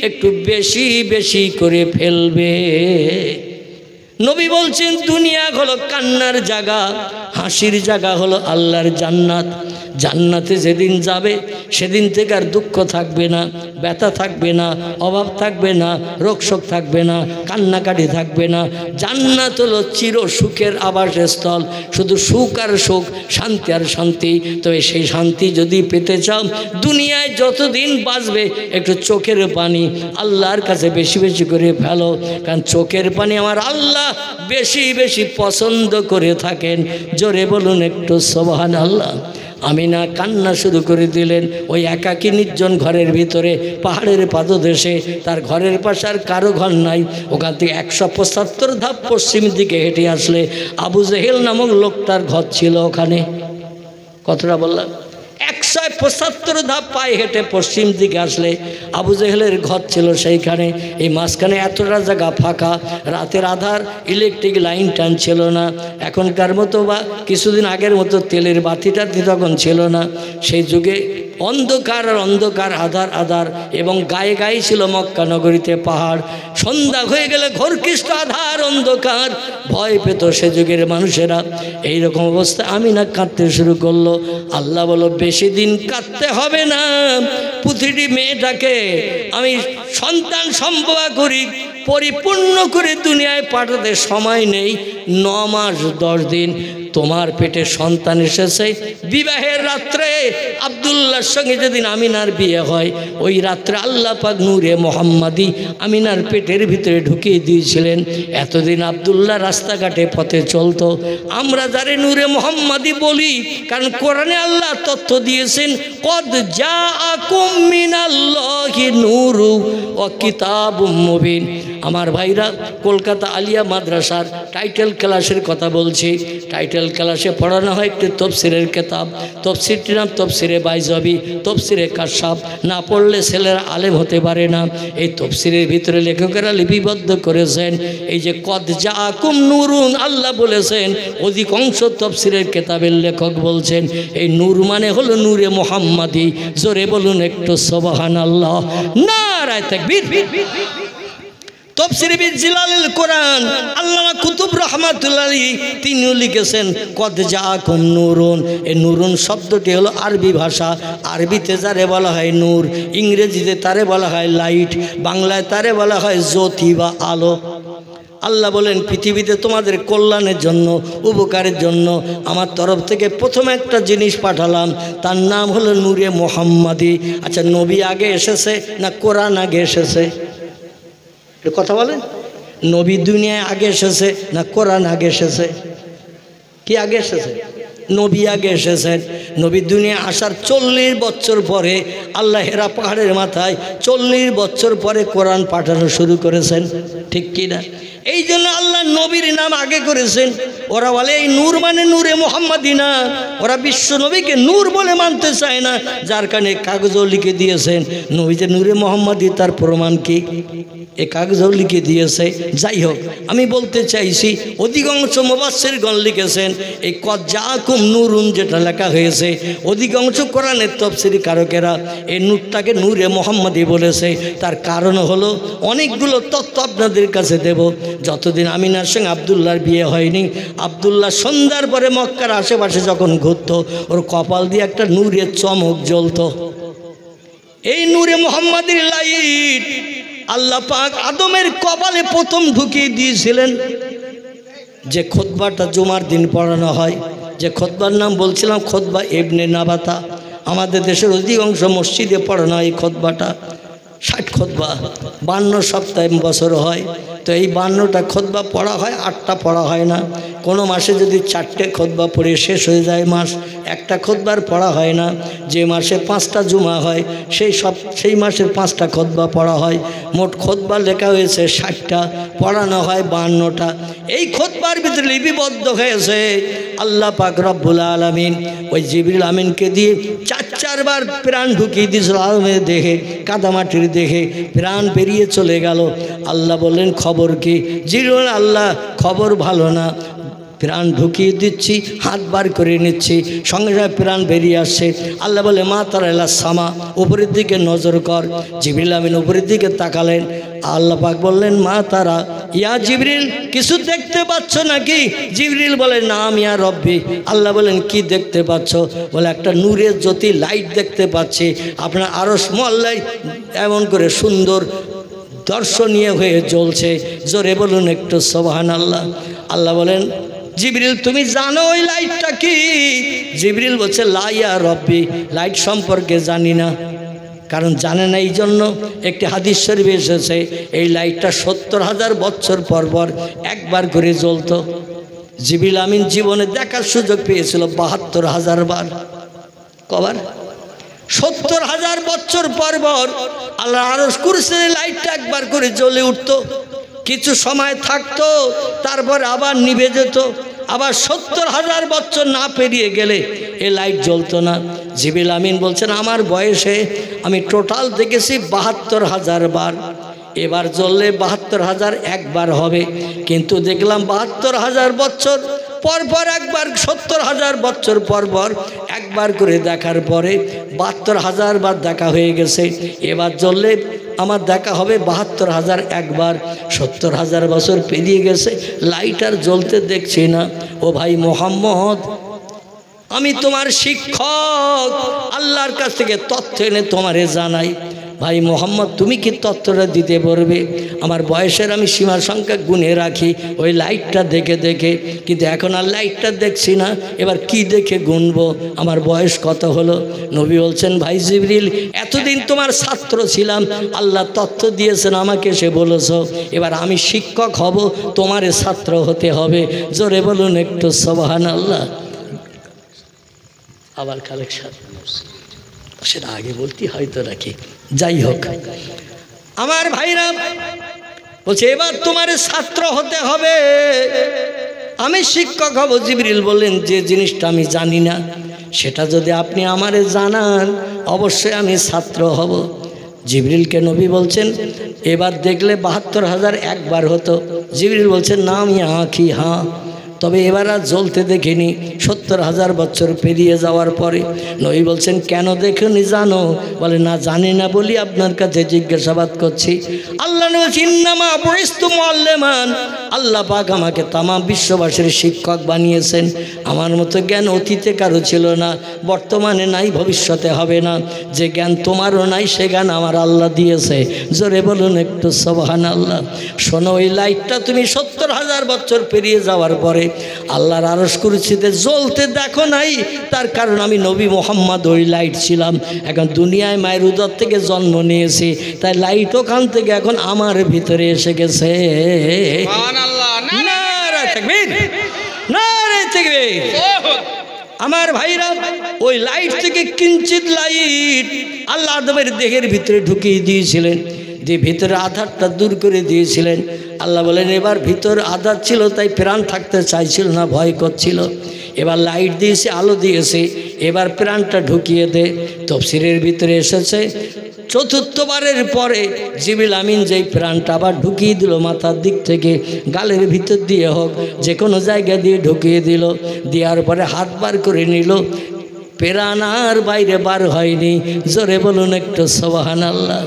A: একটু বেশি বেশি করে ফেলবে। নবী বলছেন, দুনিয়া হলো কান্নার জায়গা, হাসির জায়গা হলো আল্লাহর জান্নাত। জান্নাতে যেদিন যাবে সেদিন থেকে আর দুঃখ থাকবে না, ব্যথা থাকবে না, অভাব থাকবে না, রোগশোক থাকবে না, কান্নাকাটি থাকবে না। জান্নাত হলো চির সুখের আবাসস্থল, শুধু সুখ আর সুখ, শান্তি আর শান্তি। তবে সেই শান্তি যদি পেতে চাও, দুনিয়ায় যতদিন বাঁচবে একটু চোখের পানি আল্লাহর কাছে বেশি বেশি করে ফেলো, কারণ চোখের পানি আমার আল্লাহ বেশি বেশি পছন্দ করে থাকেন। জোরে বলুন একটু সুবহানাল্লাহ। আমিনা কান্না শুরু করে দিলেন। ওই একাকী নির্জন ঘরের ভিতরে পাহাড়ের পাদদেশে, তার ঘরের পাশে আর কারো ঘর নাই। ওখান থেকে 175 ধাপ পশ্চিম দিকে হেঁটে আসলে আবু জেহেল নামক লোকটার ঘর ছিল ওখানে। কতটা বললাম? 175 ধাপ পায়ে হেঁটে পশ্চিম দিকে আসলে আবু জেহেলের ঘর ছিল সেইখানে। এই মাঝখানে এতটা জায়গা ফাঁকা, রাতের আধার, ইলেকট্রিক লাইন টান ছিল না। এখনকার মতো বা কিছুদিন আগের মতো তেলের বাতিটা তখন ছিল না। সেই যুগে অন্ধকার আর অন্ধকার, আধার আধার, এবং গায়ে গায়ে ছিল মক্কা নগরীতে পাহাড়। সন্ধ্যা হয়ে গেলে ঘোরকৃষ্ট আধার অন্ধকার, ভয় পেত সে যুগের মানুষেরা। এইরকম অবস্থা আমিনা কাঁদতে শুরু করলো। আল্লাহ বলো, বেশি দিন কাঁদতে হবে না, প্রতিটি মেয়েটাকে আমি সন্তান সম্ভব করি, পরিপূর্ণ করে দুনিয়ায় পাঠাতে সময় নেই। 9 মাস 10 দিন তোমার পেটে সন্তান এসেছে। বিবাহের রাত্রে আব্দুল্লাহর সঙ্গে যেদিন আমিনার বিয়ে হয়, ওই রাত্রে আল্লাহ পাক নূরে মোহাম্মদী আমিনার পেটের ভিতরে ঢুকিয়ে দিয়েছিলেন। এতদিন আব্দুল্লাহ রাস্তাঘাটে পথে চলতো। আমরা যারে নূরে মোহাম্মদী বলি, কারণ কোরআনে আল্লাহ তথ্য দিয়েছেন, কদ জাআকুম মিনাল্লাহি নূরু ওয়া কিতাবুম মুবিন। আমার ভাইরা, কলকাতা আলিয়া মাদ্রাসার টাইটেল ক্লাসের কথা বলছি। টাইটেল ক্লাসে পড়ানো হয় একটি তফসিরের কিতাব। তফসিরটির নাম তফসিরে বাইজাবি, তফসিরে কাশাফ। না পড়লে ছেলেরা আলেম হতে পারে না। এই তফসিরের ভিতরে লেখকেরা লিপিবদ্ধ করেছেন, এই যে কদ জাআকুম নূরুন আল্লাহ বলেছেন, অধিকাংশ তফসিরের কিতাবের লেখক বলছেন এই নূর মানে হলো নূরে মোহাম্মদী। জোরে বলুন একটু সুবহানাল্লাহ, নারায়ে তাকবীর। তফসিরে বিজিলালিল কোরআন আল্লামা কুতুব রাহমাতুল্লাহ আলাইহি তিনিও লিখেছেন কদ জাআকুম নূরুন। এই নূরুন শব্দটি হলো আরবি ভাষা। আরবিতে যারে বলা হয় নূর, ইংরেজিতে তারে বলা হয় লাইট, বাংলায় তারে বলা হয় জ্যোতি বা আলো। আল্লাহ বলেন, পৃথিবীতে তোমাদের কল্যাণের জন্য, উপকারের জন্য আমার তরফ থেকে প্রথম একটা জিনিস পাঠালাম, তার নাম হলো নূরে মোহাম্মদী। আচ্ছা, নবী আগে এসেছে না কোরআন আগে এসেছে? কথা বলেন, নবী দুনিয়ায় আগে এসেছে না কোরআন আগে এসেছে? কি আগে এসেছে? নবী আগে এসেছেন। নবী দুনিয়া আসার 40 বছর পরে আল্লাহ হেরা পাহাড়ের মাথায় 40 বছর পরে কোরআন পাঠানো শুরু করেছেন, ঠিক কি না? এই জন্য আল্লাহ নবীর নাম আগে করেছেন। ওরা বলে এই নূর মানে নূরে মোহাম্মদী না, ওরা বিশ্ব নবীকে নূর বলে মানতে চায় না, যার কারণে কাগজও লিখে দিয়েছেন নবী যে নূরে মোহাম্মদী, তার প্রমাণ কি? এ কাগজও লিখে দিয়েছে। যাই হোক, আমি বলতে চাইছি অধিকাংশ মুফাসসিরগণ লিখেছেন এই কদ জাআকুম নূরুন যেটা লেখা হয়েছে, অধিকাংশ কোরআনের তাফসীরি কারকেরা এই নূরটাকে নূরে মোহাম্মদী বলেছে। তার কারণ হলো অনেকগুলো তথ্য আপনাদের কাছে দেব। যতদিন আমিনার সঙ্গে আব্দুল্লাহর বিয়ে হয়নি, আব্দুল্লাহ সন্ধ্যার পরে মক্কার আশেপাশে যখন ঘুরত, ওর কপাল দিয়ে একটা নূরের চমক জ্বলত। এই নূরে মোহাম্মদীর লাইট আল্লাহ পাক আদমের কপালে প্রথম ঢুকিয়ে দিয়েছিলেন। যে খুতবাটা জুমার দিন পড়ানো হয়, যে খুতবার নাম বলছিলাম খুতবা ইবনে নাবাতা, আমাদের দেশের অধিকাংশ মসজিদে পড়ানো হয় এই খুতবাটা। 60 খুতবা 52 সপ্তাহে বছর হয়। তো এই 52টা খুতবা পড়া হয়, 8টা পড়া হয় না। কোনো মাসে যদি 4টে খুতবা পড়ে শেষ হয়ে যায় মাস, একটা খুতবার পড়া হয় না। যে মাসে 5টা জুমা হয় সেই মাসের 5টা খুতবা পড়া হয়। মোট খুতবা লেখা হয়েছে 60টা, পড়ানো হয় 52টা। এই খুতবার ভিতরে লিপিবদ্ধ হয়েছে আল্লাহ পাক রব্বুল আলামিন ওই জিবরিল আমিনকে দিয়ে 4বার প্রাণ ঢুকিয়ে দিয়েছিল আদমের দেহে, কাদামাটির দেহে প্রাণ বেরিয়ে চলে গেল। আল্লাহ বললেন খবর কি? জিবরিল, আল্লাহ খবর ভালো না, প্রাণ ঢুকিয়ে দিচ্ছি, হাত বার করে নিচ্ছি, সঙ্গে সঙ্গে প্রাণ বেরিয়ে আসছে। আল্লাহ বলে মা তারা সামা, উপরের দিকে নজর কর। জিবরিল আমিন উপরের দিকে তাকালেন। আল্লাহ পাক বললেন মা তারা, ইয়া জিবরিল কিছু দেখতে পাচ্ছ নাকি? জিবরিল বলে নাম ইয়া রব্বি। আল্লাহ বলেন কি দেখতে পাচ্ছ? বলে একটা নূরের জ্যোতি লাইট দেখতে পাচ্ছি, আপনার আরশ মহল্লায় এমন করে সুন্দর দর্শনীয় হয়ে জ্বলছে। জোরে বলুন একটু সুবহানাল্লাহ। আল্লাহ বলেন জিবরিল তুমি জানো ওই লাইটটা কি? জিবরিল বলছে লা ইয়া রব্বি, লাইট সম্পর্কে জানি না। কারণ জানে না, এই জন্য একটি হাদিস শরীফে এসেছে এই লাইটটা 70,000 বছর পর পর একবার করে জ্বলতো। জিবরিল আমিন জীবনে দেখার সুযোগ পেয়েছিল 72,000 বার। কবার 70,000 বছর পর পর আল্লাহ আরশ কুরসির লাইটটা একবার করে জ্বলে উঠতো, কিছু সময় থাকতো, তারপর আবার নিভে যেত, আবার 70,000 বছর না পেরিয়ে গেলে এই লাইট জ্বলতো না। জিবরিল আমিন বলছেন আমার বয়সে আমি টোটাল দেখেছি 72,000 বার, এবার জ্বললে 72,000 একবার হবে, কিন্তু দেখলাম 72,000 বছর পর পর একবার, 70,000 বছর পর পর একবার করে দেখার পরে 72,000 বার দেখা হয়ে গেছে। এবার জ্বললে আমার দেখা হবে 72,000 একবার। 70,000 বছর পেরিয়ে গেছে, লাইট আর জ্বলতে দেখছি না। ও ভাই মোহাম্মদ, আমি তোমার শিক্ষক, আল্লাহর কাছ থেকে তথ্য এনে তোমারে জানাই। ভাই মোহাম্মদ, তুমি কি তথ্যটা দিতে পারবে? আমার বয়সের আমি সীমা সংখ্যা গুনে রাখি ওই লাইটটা দেখে দেখে, কিন্তু এখন আর লাইটটা দেখছি না, এবার কি দেখে গুনবো আমার বয়স কত হলো? নবী বলছেন ভাই জিবরিল, এতদিন তোমার ছাত্র ছিলাম, আল্লাহ তথ্য দিয়েছেন আমাকে, সে বলেছ এবার আমি শিক্ষক হব, তোমারে ছাত্র হতে হবে। জোরে বলুন একটু সুবহানাল্লাহ। আবার কালেকশন সেটা আগে বলতে হয়তো নাকি, যাই হোক আমার ভাইরা বলছে এবার তোমার ছাত্র হতে হবে, আমি শিক্ষক হব। জিবরিল বললেন যে জিনিসটা আমি জানি না সেটা যদি আপনি আমারে জানান অবশ্যই আমি ছাত্র হব। জিবরিলকে নবী বলছেন এবার দেখলে 72,000 একবার হতো। জিবরিল বলছেন না আমি আঁখি হ্যাঁ, তবে এবার আর জ্বলতে দেখিনি 70,000 বছর পেরিয়ে যাওয়ার পরে। নবী বলছেন কেন দেখেনি জানো? বলে না জানি না বলি আপনার কাছে জিজ্ঞাসাবাদ করছি। আল্লাহ ইন্নামা বুইস্তু মুআল্লিমান, আল্লাহ পাক আমাকে তামাম বিশ্ববাসীর শিক্ষক বানিয়েছেন। আমার মতো জ্ঞান অতীতে কারো ছিল না, বর্তমানে নাই, ভবিষ্যতে হবে না। যে জ্ঞান তোমারও নাই সে জ্ঞান আমার আল্লাহ দিয়েছে। জোরে বলুন একটু সুবহানাল্লাহ। শোনো, ওই লাইটটা তুমি 70,000 বছর পেরিয়ে যাওয়ার পরে আল্লাহর আরশ কুরসিতে জ্বলতে দেখো নাই, তার কারণ আমি নবী মোহাম্মদ ওই লাইট ছিলাম। এখন দুনিয়ায় মায়ের উদর থেকে জন্ম নিয়েছি, তাই লাইট ওখান থেকে এখন আমার ভিতরে এসে গেছে। আমার ভাইরা, ওই লাইট থেকে কিঞ্চিত লাইট আল্লাহ আদমের দেহের ভিতরে ঢুকিয়ে দিয়েছিলেন, যে ভিতরে আধারটা দূর করে দিয়েছিলেন। আল্লাহ বলেন এবার ভিতর আধার ছিল তাই প্রাণ থাকতে চাইছিল না, ভয় করছিল। এবার লাইট দিয়েছে, আলো দিয়েছে, এবার প্রাণটা ঢুকিয়ে দে। তাফসীরের ভিতরে এসেছে চতুর্থবারের পরে জিবরিল আমিন যেই প্রাণটা আবার ঢুকিয়ে দিল, মাথার দিক থেকে গালের ভিতর দিয়ে হোক যে কোনো জায়গা দিয়ে ঢুকিয়ে দিল, দেওয়ার পরে হাত বার করে নিল, প্রাণ আর বাইরে বার হয়নি। জোরে বলুন একটু সুবহানাল্লাহ।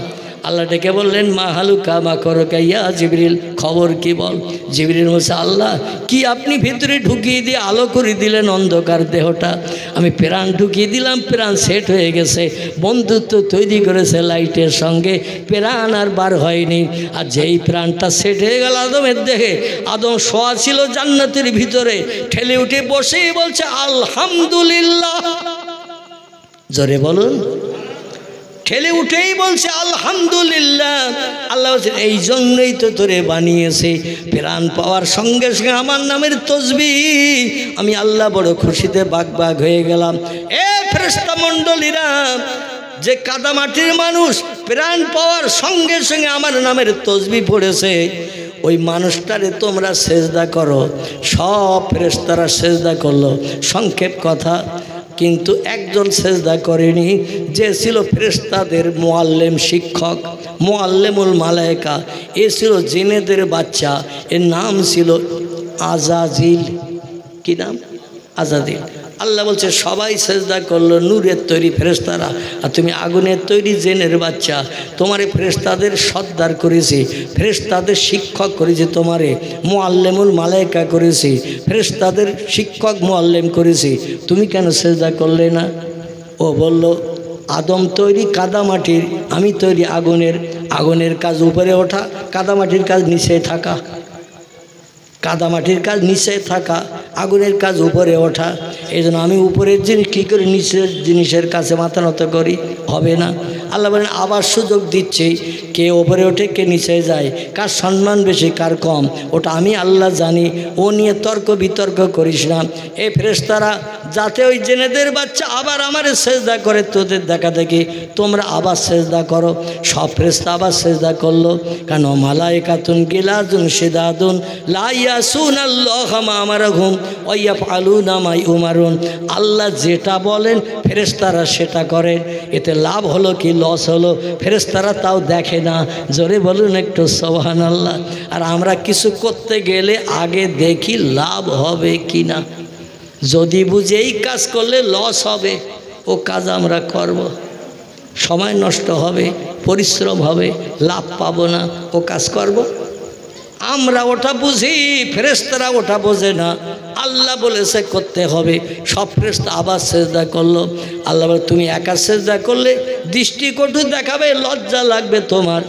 A: আল্লাহ ডেকে বললেন মা হালুকা মা করো কাইয়া জিবরিল, খবর কি বল? জিবরিল বলছে আল্লাহ কি আপনি ভিতরে ঢুকিয়ে দিয়ে আলো করে দিলেন অন্ধকার দেহটা, আমি প্রাণ ঢুকিয়ে দিলাম, প্রাণ সেট হয়ে গেছে, বন্ধুত্ব তৈরি করেছে লাইটের সঙ্গে, প্রাণ আর বার হয়নি। আর যেই প্রাণটা সেট হয়ে গেল আদমের দেহে, আদম শোয়া ছিল জান্নাতের ভিতরে, ঠেলে উঠে বসেই বলছে আলহামদুলিল্লাহ। জোরে বলুন, ঠেলে উঠেই বলছে আলহামদুলিল্লাহ। আল্লাহ বলছেন এই জন্যই তো তোরে বানিয়েছে, প্রাণ পাওয়ার সঙ্গে সঙ্গে আমার নামের তসবিহ আমি আল্লাহ বড় খুশিতে বাগ হয়ে গেলাম। এ ফেরেশতা মণ্ডলীরা, যে কাদামাটির মানুষ প্রাণ পাওয়ার সঙ্গে সঙ্গে আমার নামের তসবিহ পড়েছে, ওই মানুষটারে তোমরা সেজদা করো। সব ফেরেশতারা সেজদা করলো। সংক্ষেপ কথা, কিন্তু একজন সেজদা করেনি, যে ছিল ফেরেশতাদের মুআল্লিম, শিক্ষক, মুআল্লিমুল মালায়েকা। এ ছিল জিনেদের বাচ্চা, এর নাম ছিল আজাজিল। কি নাম? আজাজিল। আল্লাহ বলছে সবাই সেজদা করলো, নূরের তৈরি ফেরেশতারা, আর তুমি আগুনের তৈরি জিনের বাচ্চা। তোমারে ফেরেশতাদের সর্দার করেছি, ফেরেশতাদের শিক্ষক করেছি, তোমারে মুআল্লিমুল মালায়েকা করেছি, ফেরেশতাদের শিক্ষক মুআল্লিম করেছি, তুমি কেন সেজদা করলে না? ও বলল আদম তৈরি কাদামাটির, আমি তৈরি আগুনের। আগুনের কাজ উপরে ওঠা, কাদামাটির কাজ নিচে থাকা। কাদামাটির কাজ নিচে থাকা, আগুনের কাজ উপরে ওঠা। এই জন্য আমি উপরের জিনিস কী করে নিচের জিনিসের কাছে মাথা নত করি? হবে না। আল্লাহ বলেন আবার সুযোগ দিচ্ছি, কে ওপরে ওঠে কে নিচে যায়, কার সম্মান বেশি কার কম ওটা আমি আল্লাহ জানি, ও নিয়ে তর্ক বিতর্ক করিস না। এই ফেরেশতারা যাতে ওই জেনেদের বাচ্চা আবার আমারে সেজদা করে তোদের দেখা দেখি তোমরা আবার সেজদা করো। সব ফেরেশতা আবার সেজদা করলো, কেন মালায়েকাতুন গিলাজুন শিদাদুন লা ইয়াসুনাল্লাহা মা আমারহুম ওয়া ইয়াফআলুনা মা ইউমারুন। আল্লাহ যেটা বলেন ফেরেশতারা সেটা করেন। এতে লাভ হলো কি লস হলো ফেরেশতারা তাও দেখে না। জোরে বলুন একটু সুবহানাল্লাহ। আর আমরা কিছু করতে গেলে আগে দেখি লাভ হবে কি না। যদি বুঝে এই কাজ করলে লস হবে ও কাজ আমরা করব, সময় নষ্ট হবে, পরিশ্রম হবে, লাভ পাবো না, ও কাজ করব। আমরা ওটা বুঝি, ফেরেশতারা ওটা বোঝে না। আল্লাহ বলেছে করতে হবে। সব ফেরেশতা আবার সেজদা করলো। আল্লাহ বলে তুমি একা সেজদা করলে দৃষ্টিকটু দেখাবে, লজ্জা লাগবে তোমার।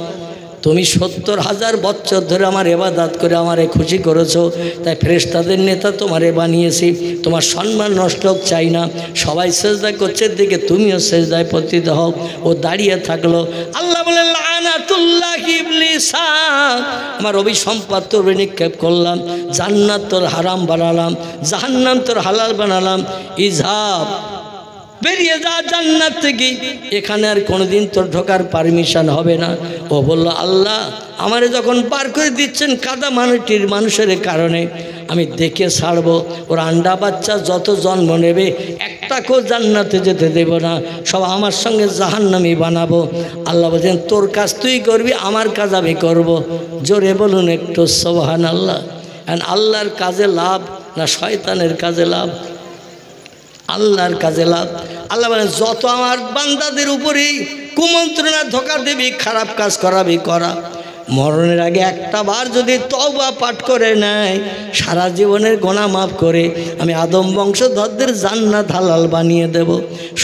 A: তুমি 70,000 বছর ধরে আমার ইবাদত করে আমারে খুশি করেছো, তাই ফেরেশতাদের নেতা তোমারে বানিয়েছি। তোমার সম্মান নষ্ট হোক চাই না। সবাই সেজদা করছে দিকে তুমিও সেজদায় পতিত হও। ও দাঁড়িয়ে থাকলো। আল্লাহ বলে লানাতুল্লাহি ইবলিসা, আমার অভিসম্পাদ তোর নিক্ষেপ করলাম, জান্নাত তোর হারাম বানালাম, জাহান্নাম তোর হালাল বানালাম। ইজহাব, বেরিয়ে যা জান্নাত থেকে, এখানে আর কোনোদিন তোর ঢোকার পারমিশন হবে না। ও বলল আল্লাহ আমারে যখন বার করে দিচ্ছেন কাদা মাটির মানুষের কারণে আমি দেখে ছাড়বো। ওর আন্ডা বাচ্চা যত জন্ম নেবে একটাকেও জান্নাতে যেতে দেব না, সব আমার সঙ্গে জাহান্নামী বানাবো। আল্লাহ বলছেন তোর কাজ তুই করবি, আমার কাজ আমি করব। জোরে বলুন একটু সুবহানাল্লাহ। আল্লাহর কাজে লাভ না শয়তানের কাজে লাভ? আল্লাহর কাজে লাভ। আল্লাহ বলেন যত আমার বান্দাদের উপরেই কুমন্ত্রণা ধোঁকা দেবি, খারাপ কাজ করাবি করা, মরণের আগে একটা বার যদি তওবা পাঠ করে নেয় সারা জীবনের গুনাহ মাফ করে আমি আদম বংশধরদের জান্নাত হালাল বানিয়ে দেব।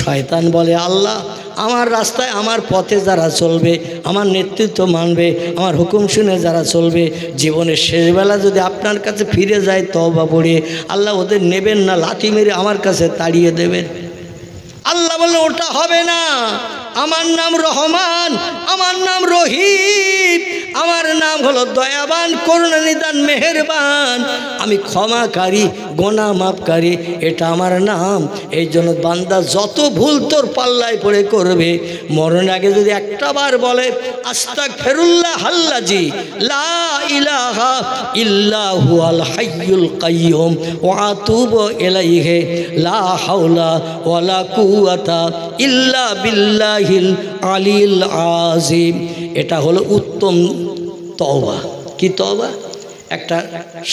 A: শয়তান বলে আল্লাহ আমার রাস্তায় আমার পথে যারা চলবে, আমার নেতৃত্ব মানবে, আমার হুকুম শুনে যারা চলবে, জীবনের শেষবেলা যদি আপনার কাছে ফিরে যায় তওবা পড়ে, আল্লাহ ওদের নেবেন না, লাথি মেরে আমার কাছে তাড়িয়ে দেবেন। আল্লাহ বললেন ওটা হবে না। আমার নাম রহমান, আমার নাম রহিম, আমার নাম হলো দয়াবান, করুণানিদান, মেহেরবান, আমি ক্ষমাকারী, গোনা মাফকারী, এটা আমার নাম। এই জন্য বান্দা যত ভুল তোর পাল্লায় পড়ে করবে, মরণের আগে যদি একটা বার বলে আস্তাগফিরুল্লাহ আল্লাযী লা ইলাহা ইল্লা হুয়াল হাইয়ুল কাইয়ুম ওয়া আতুবু ইলাইহি লা হাওলা ওয়ালা কুওয়াতা ইল্লা বিল্লাহিল আলিল আযীম, এটা হলো উত্তম তওবা। কি তওবা? একটা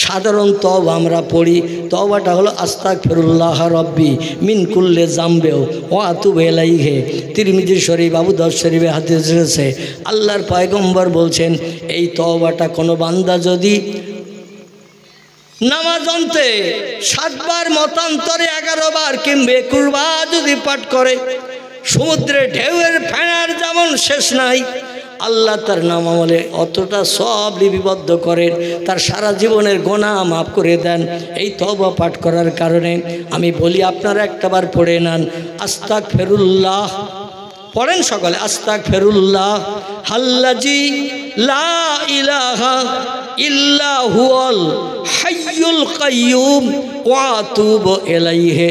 A: সাধারণ তওবা আমরা পড়ি, তওবাটা হলো আস্তাগফিরুল্লাহ রব্বি মিন কুল্লি যামবিও ওয়া আতুবু ইলাইহি। তিরমিজি শরীফ, আবু দাউদ শরীফে হাদিস রয়েছে। আল্লাহর পয়গম্বর বলছেন এই তওবাটা কোনো বান্দা যদি নামাজ অন্তে 7 বার, মতান্তরে 11 বার কিংবা 21 বার যদি পাঠ করে, সমুদ্রে ঢেউয়ের ফেনার যেমন শেষ নাই, আল্লাহ তার নাম আমলে অতটা সব লিপিবদ্ধ করেন, তার সারা জীবনের গুনাহ মাফ করে দেন এই তওবা পাঠ করার কারণে। আমি বলি আপনারা একটাবার পড়ে নেন আস্তাগফিরুল্লাহ, পড়েন সকলে আস্তাগফিরুল্লাহ আল্লাযী লা ইলাহা ইল্লা হুয়াল হাইয়ুল কাইয়ুম ওয়া আতুবু ইলাইহি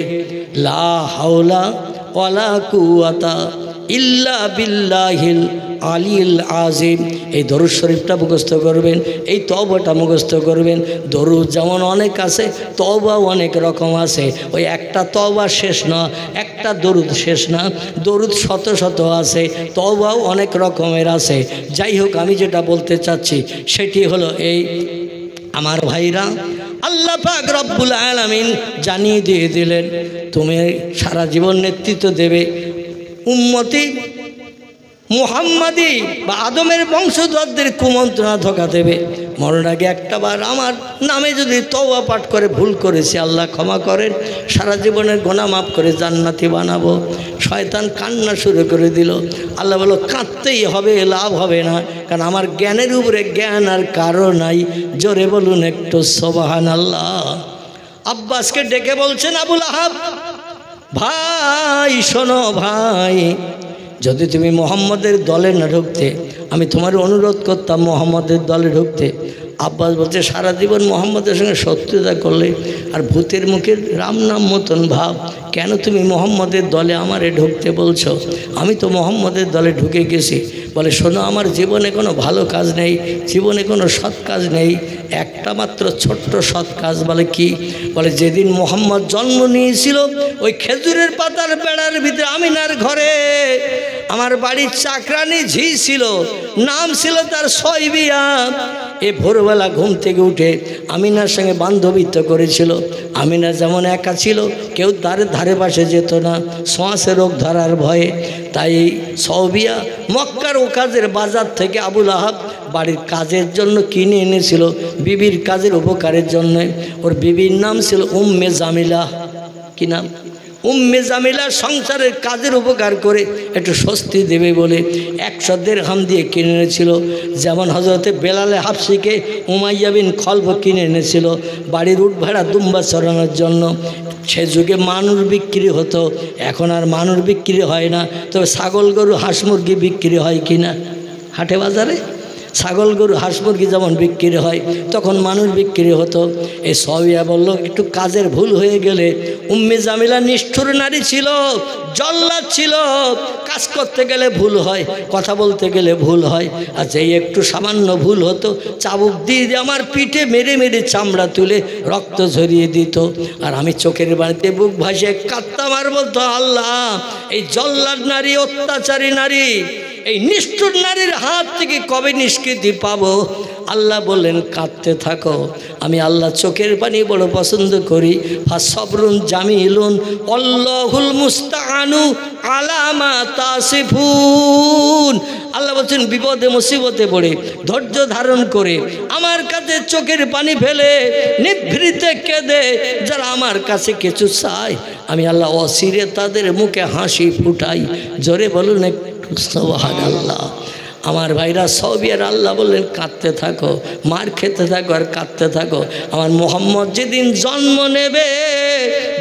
A: লা হাওলা ওয়ালা কুওয়াতা ইল্লা বিল্লাহিল আলিল আযীম। এই দরুদ শরীফটা মুখস্থ করবেন, এই তওবাটা মুখস্থ করবেন। দরুদ যেমন অনেক আছে, তওবা অনেক রকম আছে। ওই একটা তওবা শেষ না, একটা দরুদ শেষ না, দরুদ শত শত আছে, তওবাও অনেক রকমের আছে। যাই হোক, আমি যেটা বলতে চাচ্ছি সেটি হলো এই, আমার ভাইরা, আল্লাহ পাক রব্বুল আলামিন জানিয়ে দিয়ে দিলেন তুমি সারা জীবন নেতৃত্ব দেবে, উম্মতি মুহাম্মাদি বা আদমের বংশধরদের কুমন্ত্রণা ধোঁকা দেবে। মরণ আগে একটাবার আমার নামে যদি তওবা পাঠ করে ভুল করেছি আল্লাহ ক্ষমা করেন, সারা জীবনের গুনাহ মাফ করে জান্নাতি বানাবো। শয়তান কান্না শুরু করে দিল। আল্লাহ বলল কাঁদতেই হবে, লাভ হবে না, কারণ আমার জ্ঞানের উপরে জ্ঞান আর কারো নাই। জোরে বলুন একটু সুবহানাল্লাহ। আব্বাসকে ডেকে বলছেন আবুল আহাব, ভাই শোনো ভাই, যদি তুমি মোহাম্মদের দলে না ঢুকতে, আমি তোমার অনুরোধ করতাম মোহাম্মদের দলে ঢুকতে। আব্বাস বলছে সারা জীবন মোহাম্মদের সঙ্গে শত্রুতা করলে, আর ভূতের মুখের রাম নাম মতন ভাব, কেন তুমি মোহাম্মদের দলে আমারে ঢুকতে বলছো? আমি তো মোহাম্মদের দলে ঢুকে গেছি। বলে শোনো, আমার জীবনে কোনো ভালো কাজ নেই, জীবনে কোনো সৎ কাজ নেই, একটা মাত্র ছোট্ট সৎ কাজ। বলে কি? বলে যেদিন মোহাম্মদ জন্ম নিয়েছিল ওই খেজুরের পাতার বেড়ার ভিতরে আমিনার ঘরে আমার বাড়ির চাকরানি ঝি ছিল, নাম ছিল তার সয়বিয়া। এ ভোরবেলা ঘুম থেকে উঠে আমিনার সঙ্গে বান্ধবিত্ব করেছিল। আমিনা যেমন একা ছিল, কেউ তার ধারে পাশে যেত না শ্বাসের রোগ ধরার ভয়ে। তাই সয়বিয়া মক্কার ও কাজের বাজার থেকে আবুল আহাব বাড়ির কাজের জন্য কিনে এনেছিল, বিবির কাজের উপকারের জন্য। ওর বিবির নাম ছিল উম্মে জামিলা। কি নাম? উম্মে জামিলা। সংসারের কাজের উপকার করে একটু স্বস্তি দেবে বলে 100 দিরহাম দিয়ে কিনে এনেছিল। যেমন হজরতে বেলালে হাফসিকে উমাইয়া বিন খলফ কিনে এনেছিল বাড়ির উট ভাড়া দুম্বা চড়ানোর জন্য। সে যুগে মানুষ বিক্রি হতো, এখন আর মানুষ বিক্রি হয় না। তবে ছাগল গরু হাঁস মুরগি বিক্রি হয় কি না হাটে বাজারে? ছাগল গরু হাঁস মুরগি যেমন বিক্রি হয়, তখন মানুষ বিক্রি হতো। এই সয়বিয়া বলল একটু কাজের ভুল হয়ে গেলে। উম্মে জামিলা নিষ্ঠুর নারী ছিল, জল্লাদ ছিল, কাজ করতে গেলে ভুল হয়, কথা বলতে গেলে ভুল হয়। আর যেই একটু সামান্য ভুল হতো, চাবুক দিয়ে আমার পিঠে মেরে মেরে চামড়া তুলে রক্ত ঝরিয়ে দিত। আর আমি চোখের বাড়িতে বুক ভাসিয়ে কাঁদতাম আর বলতো, আল্লাহ, এই জল্লাদ নারী, অত্যাচারী নারী, এই নিষ্ঠুর নারীর হাত থেকে কবে নিষ্কৃতি পাবো? আল্লাহ বললেন কাঁদতে থাকো। আমি আল্লাহ চোখের পানি বড় পছন্দ করি। ফাসবরুন জামিলুন আল্লাহুল মুস্তাআনু আলা মা তাসিফুন। আল্লাহ বলছেন বিপদে মুসিবতে পড়ে ধৈর্য ধারণ করে আমার কাছে চোখের পানি ফেলে নিভৃতে কেঁদে যারা আমার কাছে কিছু চায়, আমি আল্লাহ অসিরে তাদের মুখে হাসি ফুটাই। জোরে বলুন সুবহানাল্লাহ। আমার ভাইরা সয়বিয়ার আল্লাহ বললেন কাঁদতে থাকো, মার খেতে থাকো আর কাঁদতে থাকো। আমার মোহাম্মদ যেদিন জন্ম নেবে,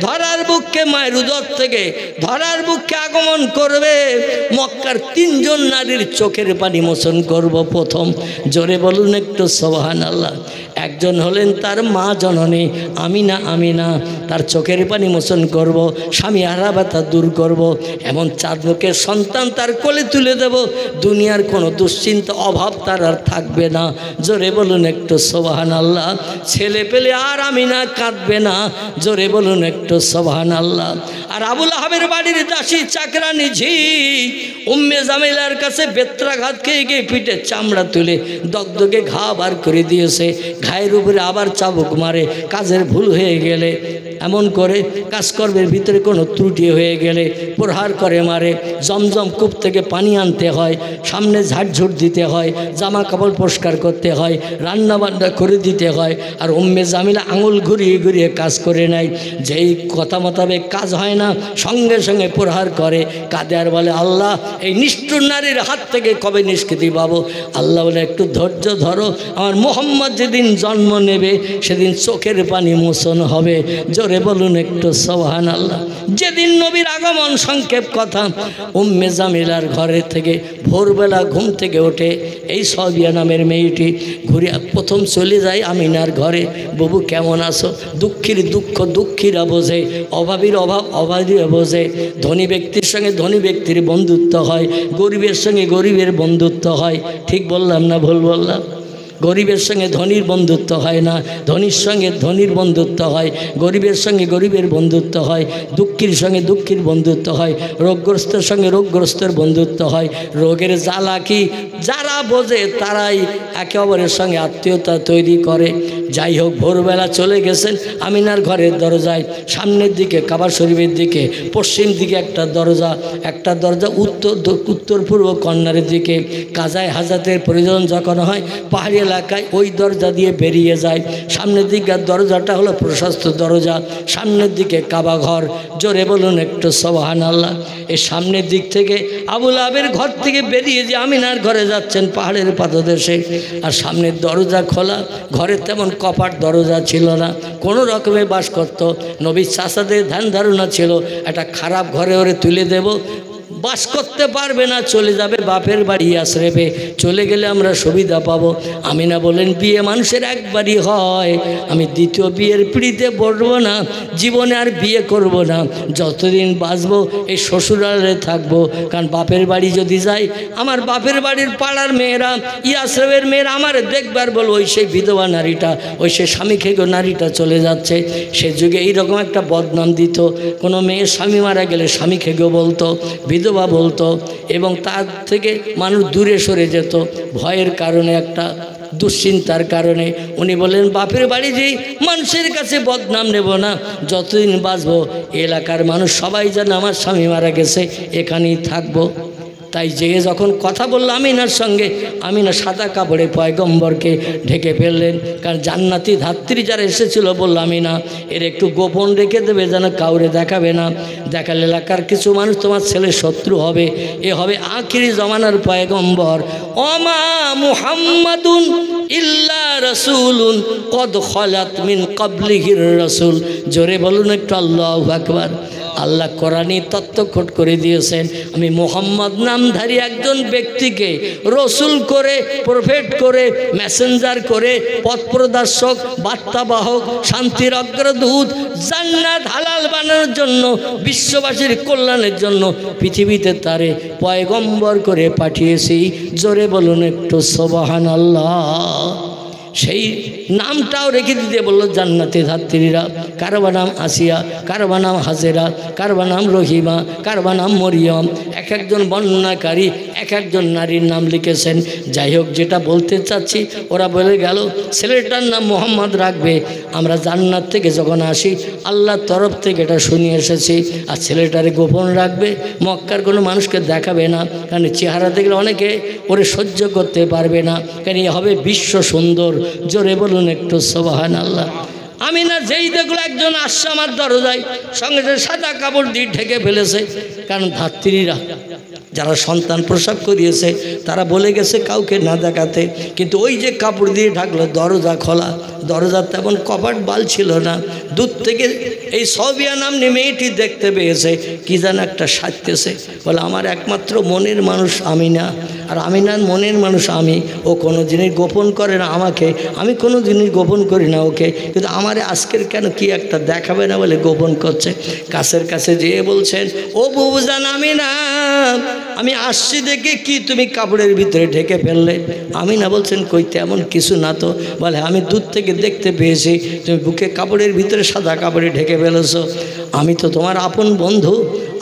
A: ধরার বুককে মায়ের উদর থেকে ধরার বুককে আগমন করবে, মক্কার 3 জন নারীর চোখের পানি মোচন করব প্রথম। জোরে বলুন একটু সুবহানাল্লাহ। একজন হলেন তার মা জননী আমিনা, তার চোখের পানি মোচন করব, স্বামী হারাবাতা দূর করব। এমন 4 মুখের সন্তান তার কোলে তুলে দেব, দুনিয়ার কোনো দুশ্চিন্তা অভাব তার আর থাকবে না। জোরে বলুন একটু সুবহানাল্লাহ। ছেলে পেলে আর আমিনা কাঁদবে না। জোরে বলুন একটু সুবহানাল্লাহ। আর আবুল আহাবের বাড়ির দাসী চাকরানি ঝি উম্মে জামিলার কাছে বেত্রাঘাত খেয়ে গিয়ে পিঠে চামড়া তুলে দগদগে ঘা বার করে দিয়েছে। ঘায়ের উপরে আবার চাবুক মারে কাজের ভুল হয়ে গেলে, এমন করে কাজকর্মের ভিতরে কোনো ত্রুটি হয়ে গেলে প্রহার করে মারে। জমজম কূপ থেকে পানি আনতে হয়, সামনে ঝাড়ঝুট দিতে হয়, জামা কাপড় পরিষ্কার করতে হয়, রান্না বান্না করে দিতে হয়। আর উম্মে জামিলা আঙুল ঘুরিয়ে ঘুরিয়ে কাজ করে নেয়। যেই কথা মোতাবেক কাজ হয় না, সঙ্গে সঙ্গে প্রহার করে, কাঁদে আর বলে, আল্লাহ, এই নিষ্ঠুর নারীর হাত থেকে কবে নিষ্কৃতি পাবো? আল্লাহ বলে একটু ধৈর্য ধরো, আমার মোহাম্মদ যেদিন জন্ম নেবে সেদিন চোখের পানি মোচন হবে। জোরে বলুন একটু সুবহানাল্লাহ। যেদিন নবীর আগমন, সংক্ষেপ কথা, উম্মে জামিলার ঘরের থেকে ভোরবেলা ঘুম থেকে ওঠে এই সয়বিয়া নামের মেয়েটি ঘুরে প্রথম চলে যায় আমিনার ঘরে। বাবু কেমন আছো? দুঃখীর দুঃখ দুঃখীরা বোঝে, অভাবীর অভাব অভাবীরা বোঝে। ধনী ব্যক্তির সঙ্গে ধনী ব্যক্তির বন্ধুত্ব হয়, গরিবের সঙ্গে গরিবের বন্ধুত্ব হয়। ঠিক বললাম না ভুল বললাম? গরিবের সঙ্গে ধনীর বন্ধুত্ব হয় না, ধনীর সঙ্গে ধনীর বন্ধুত্ব হয়, গরিবের সঙ্গে গরিবের বন্ধুত্ব হয়, দুঃখীর সঙ্গে দুঃখীর বন্ধুত্ব হয়, রোগগ্রস্তের সঙ্গে রোগগ্রস্তের বন্ধুত্ব হয়। রোগের জ্বালা কি যারা বোঝে তারাই একে অপরের সঙ্গে আত্মীয়তা তৈরি করে। যাই হোক, ভোরবেলা চলে গেছেন আমিনার ঘরের দরজায়, সামনের দিকে কাবা শরীফের দিকে, পশ্চিম দিকে একটা দরজা উত্তর পূর্ব কর্নারের দিকে। কাজায় হাজাতের প্রয়োজন যখন হয় পাহাড়ি এলাকায় ওই দরজা দিয়ে বেরিয়ে যায়। সামনের দিকের দরজাটা হলো প্রশস্ত দরজা, সামনের দিকে কাবা ঘর। জোরে বলুন একটু সুবহানাল্লাহ। এই সামনের দিক থেকে আবুল আহাবের ঘর থেকে বেরিয়ে যে আমিনার ঘরে যাচ্ছেন পাহাড়ের পাদদেশে, আর সামনের দরজা খোলা। ঘরে তেমন কপাট দরজা ছিল না, কোনো রকমে বাস করত। নবীর চাচাদের ধ্যান ধারণা ছিল একটা খারাপ ঘরে ওরে তুলে দেব, বাস করতে পারবে না, চলে যাবে বাপের বাড়ি আশ্রমে। চলে গেলে আমরা সুবিধা পাবো। আমিনা বলেন, বিয়ে মানুষের একবারই হয়, আমি দ্বিতীয় বিয়ের পিড়িতে বসবো না, জীবনে আর বিয়ে করব না, যতদিন বাঁচবো এই শ্বশুরালয়ে থাকবো। কারণ বাপের বাড়ি যদি যাই, আমার বাপের বাড়ির পাড়ার মেয়েরা, আশ্রমের মেয়েরা আমার দেখবার বলবো ওই সেই বিধবা নারীটা, ওই সে স্বামী খেগো নারীটা চলে যাচ্ছে। সে যুগে এইরকম একটা বদনাম দিত, কোনো মেয়ে স্বামী মারা গেলে স্বামী খেগো বলতো, বিধবা বলতো, এবং তার থেকে মানুষ দূরে সরে যেত ভয়ের কারণে, একটা দুশ্চিন্তার কারণে। উনি বললেন, বাপের বাড়ি যেই মানুষের কাছে বদনাম নেব না, যতদিন বাঁচবো এলাকার মানুষ সবাই জানে আমার স্বামী মারা গেছে, এখানেই থাকবো। তাই যে যখন কথা বলল আমিনার সঙ্গে, আমিনা সাদা কাপড়ে পয়গম্বরকে ঢেকে ফেললেন। কারণ জান্নাতি ধাত্রী যারা এসেছিল বলল, আমিনা এর একটু গোপন রেখে দেবে, যেন কাউরে দেখাবে না, দেখালে এলাকার কিছু মানুষ তোমার ছেলে শত্রু হবে, এ হবে আখিরি জমানার পয়গম্বর। ওমা মুহাম্মাদুন ইল্লা রাসূলুন কদ খালাত মিন ক্বাবলিহির রাসূল। জোরে বলুন একটু আল্লাহু আকবার। আল্লাহ কোরআনে তত্ত্বখোট করে দিয়েছেন, আমি মোহাম্মদ নামধারী একজন ব্যক্তিকে রসুল করে, প্রফেট করে, মেসেঞ্জার করে, পথ প্রদর্শক, বার্তাবাহক, শান্তির অগ্রদূত, জান্নাত হালাল বানানোর জন্য, বিশ্ববাসীর কল্যাণের জন্য পৃথিবীতে তারে পয়গম্বর করে পাঠিয়েছি। জোরে বলুন একটু সুবহানাল্লাহ। সেই নামটাও রেখে দিতে বললো জান্নাতি ধাত্রীরা। কারবা নাম আসিয়া, কারবা নাম হাজেরা, কারবা নাম রহিমা, কারবা নাম মরিয়ম। এক একজন বর্ণনাকারী এক একজন নারীর নাম লিখেছেন। যাই হোক, যেটা বলতে চাচ্ছি, ওরা বলে গেল ছেলেটার নাম মোহাম্মদ রাখবে। আমরা জান্নাত থেকে যখন আসি আল্লাহর তরফ থেকে এটা শুনিয়ে এসেছি। আর ছেলেটারে গোপন রাখবে, মক্কার কোনো মানুষকে দেখাবে না, কারণ চেহারা দেখলে অনেকে ওরে সহ্য করতে পারবে না, কারণ এ হবে বিশ্ব সুন্দর। জোরে বলুন একটু সুবহানাল্লাহ। আমিনা যেই দেখলো একজন আসছে আমার দরজায়, সঙ্গে সঙ্গে সাদা কাপড় দিয়ে ঢেকে ফেলেছে। কারণ ধাত্রীরা যারা সন্তান প্রসব করিয়েছে তারা বলে গেছে কাউকে না দেখাতে, কিন্তু ওই যে কাপড় দিয়ে ঢাকলো, দরজা খোলা, দরজার তেমন কপাট বাল ছিল না। দূর থেকে এই সবিয়া নামনি মেয়েটি দেখতে পেয়েছে, কি যেন একটা সাজতেছে। বলে আমার একমাত্র মনের মানুষ আমিনা, আর আমিনার মনের মানুষ আমি। ও কোনো জিনিস গোপন করে না আমাকে, আমি কোনো জিনিস গোপন করি না ওকে, কিন্তু আমারে আজকের কেন কি একটা দেখাবে না বলে গোপন করছে। কাছের কাছে যেয়ে বলছেন, ও বুবুজান আমিনা, আমি আসছি দেখে কি তুমি কাপড়ের ভিতরে ঢেকে ফেললে? আমিনা বলছেন, কই তেমন কিছু না তো। বলে আমি দূর থেকে দেখতে পেয়েছি তুমি বুকে কাপড়ের ভিতরে সাদা কাপড়ে ঢেকে ফেলেছো। আমি তো তোমার আপন বন্ধু,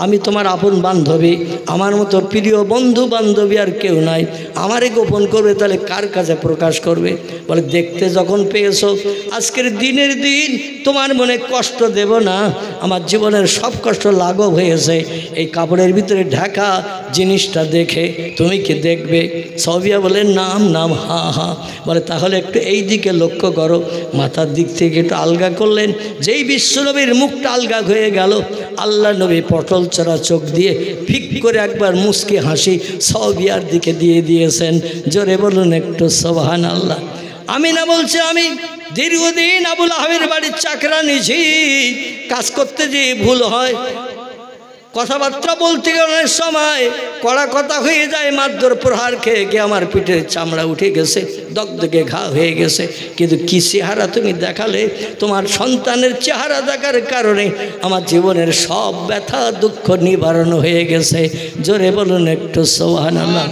A: আমি তোমার আপন বান্ধবী, আমার মতো প্রিয় বন্ধু বান্ধবী আর কেউ নাই। আমারে গোপন করবে তাহলে কার কাছে প্রকাশ করবে? বলে দেখতে যখন পেয়েছো, আজকের দিনের দিন তোমার মনে কষ্ট দেব না, আমার জীবনের সব কষ্ট লাঘব হয়েছে এই কাপড়ের ভিতরে ঢাকা জিনিসটা দেখে। তুমি কি দেখবে? সবিয়া বলে নাম নাম, হা হা। বলে তাহলে একটু এই দিকে লক্ষ্য করো। মাথার দিক থেকে একটু আলগা করলেন, যেই বিশ্বনবীর মুখটা আলগা হয়ে গেল, আল্লাহ নবী পটল চড়া চোখ দিয়ে ফিক করে একবার মুস্কি হাসি সবিয়ার দিকে দিয়ে দিয়েছেন। জোরে বলুন একটু সুবহানাল্লাহ। আমিনা বলছে, আমি দীর্ঘদিন আবুল আহাবের বাড়ির চাকরা নিয়েছি, কাজ করতে যে ভুল হয়, কথাবার্তা বলতে অনেক সময় কড়া কথা হয়ে যায়, মারধর প্রহার খেয়ে গিয়ে আমার পিঠের চামড়া উঠে গেছে, দগদগে ঘা হয়ে গেছে। কিন্তু কি চেহারা তুমি দেখালে, তোমার সন্তানের চেহারা দেখার কারণে আমার জীবনের সব ব্যথা দুঃখ নিবারণ হয়ে গেছে। জোরে বলুন একটু সুবহানাল্লাহ।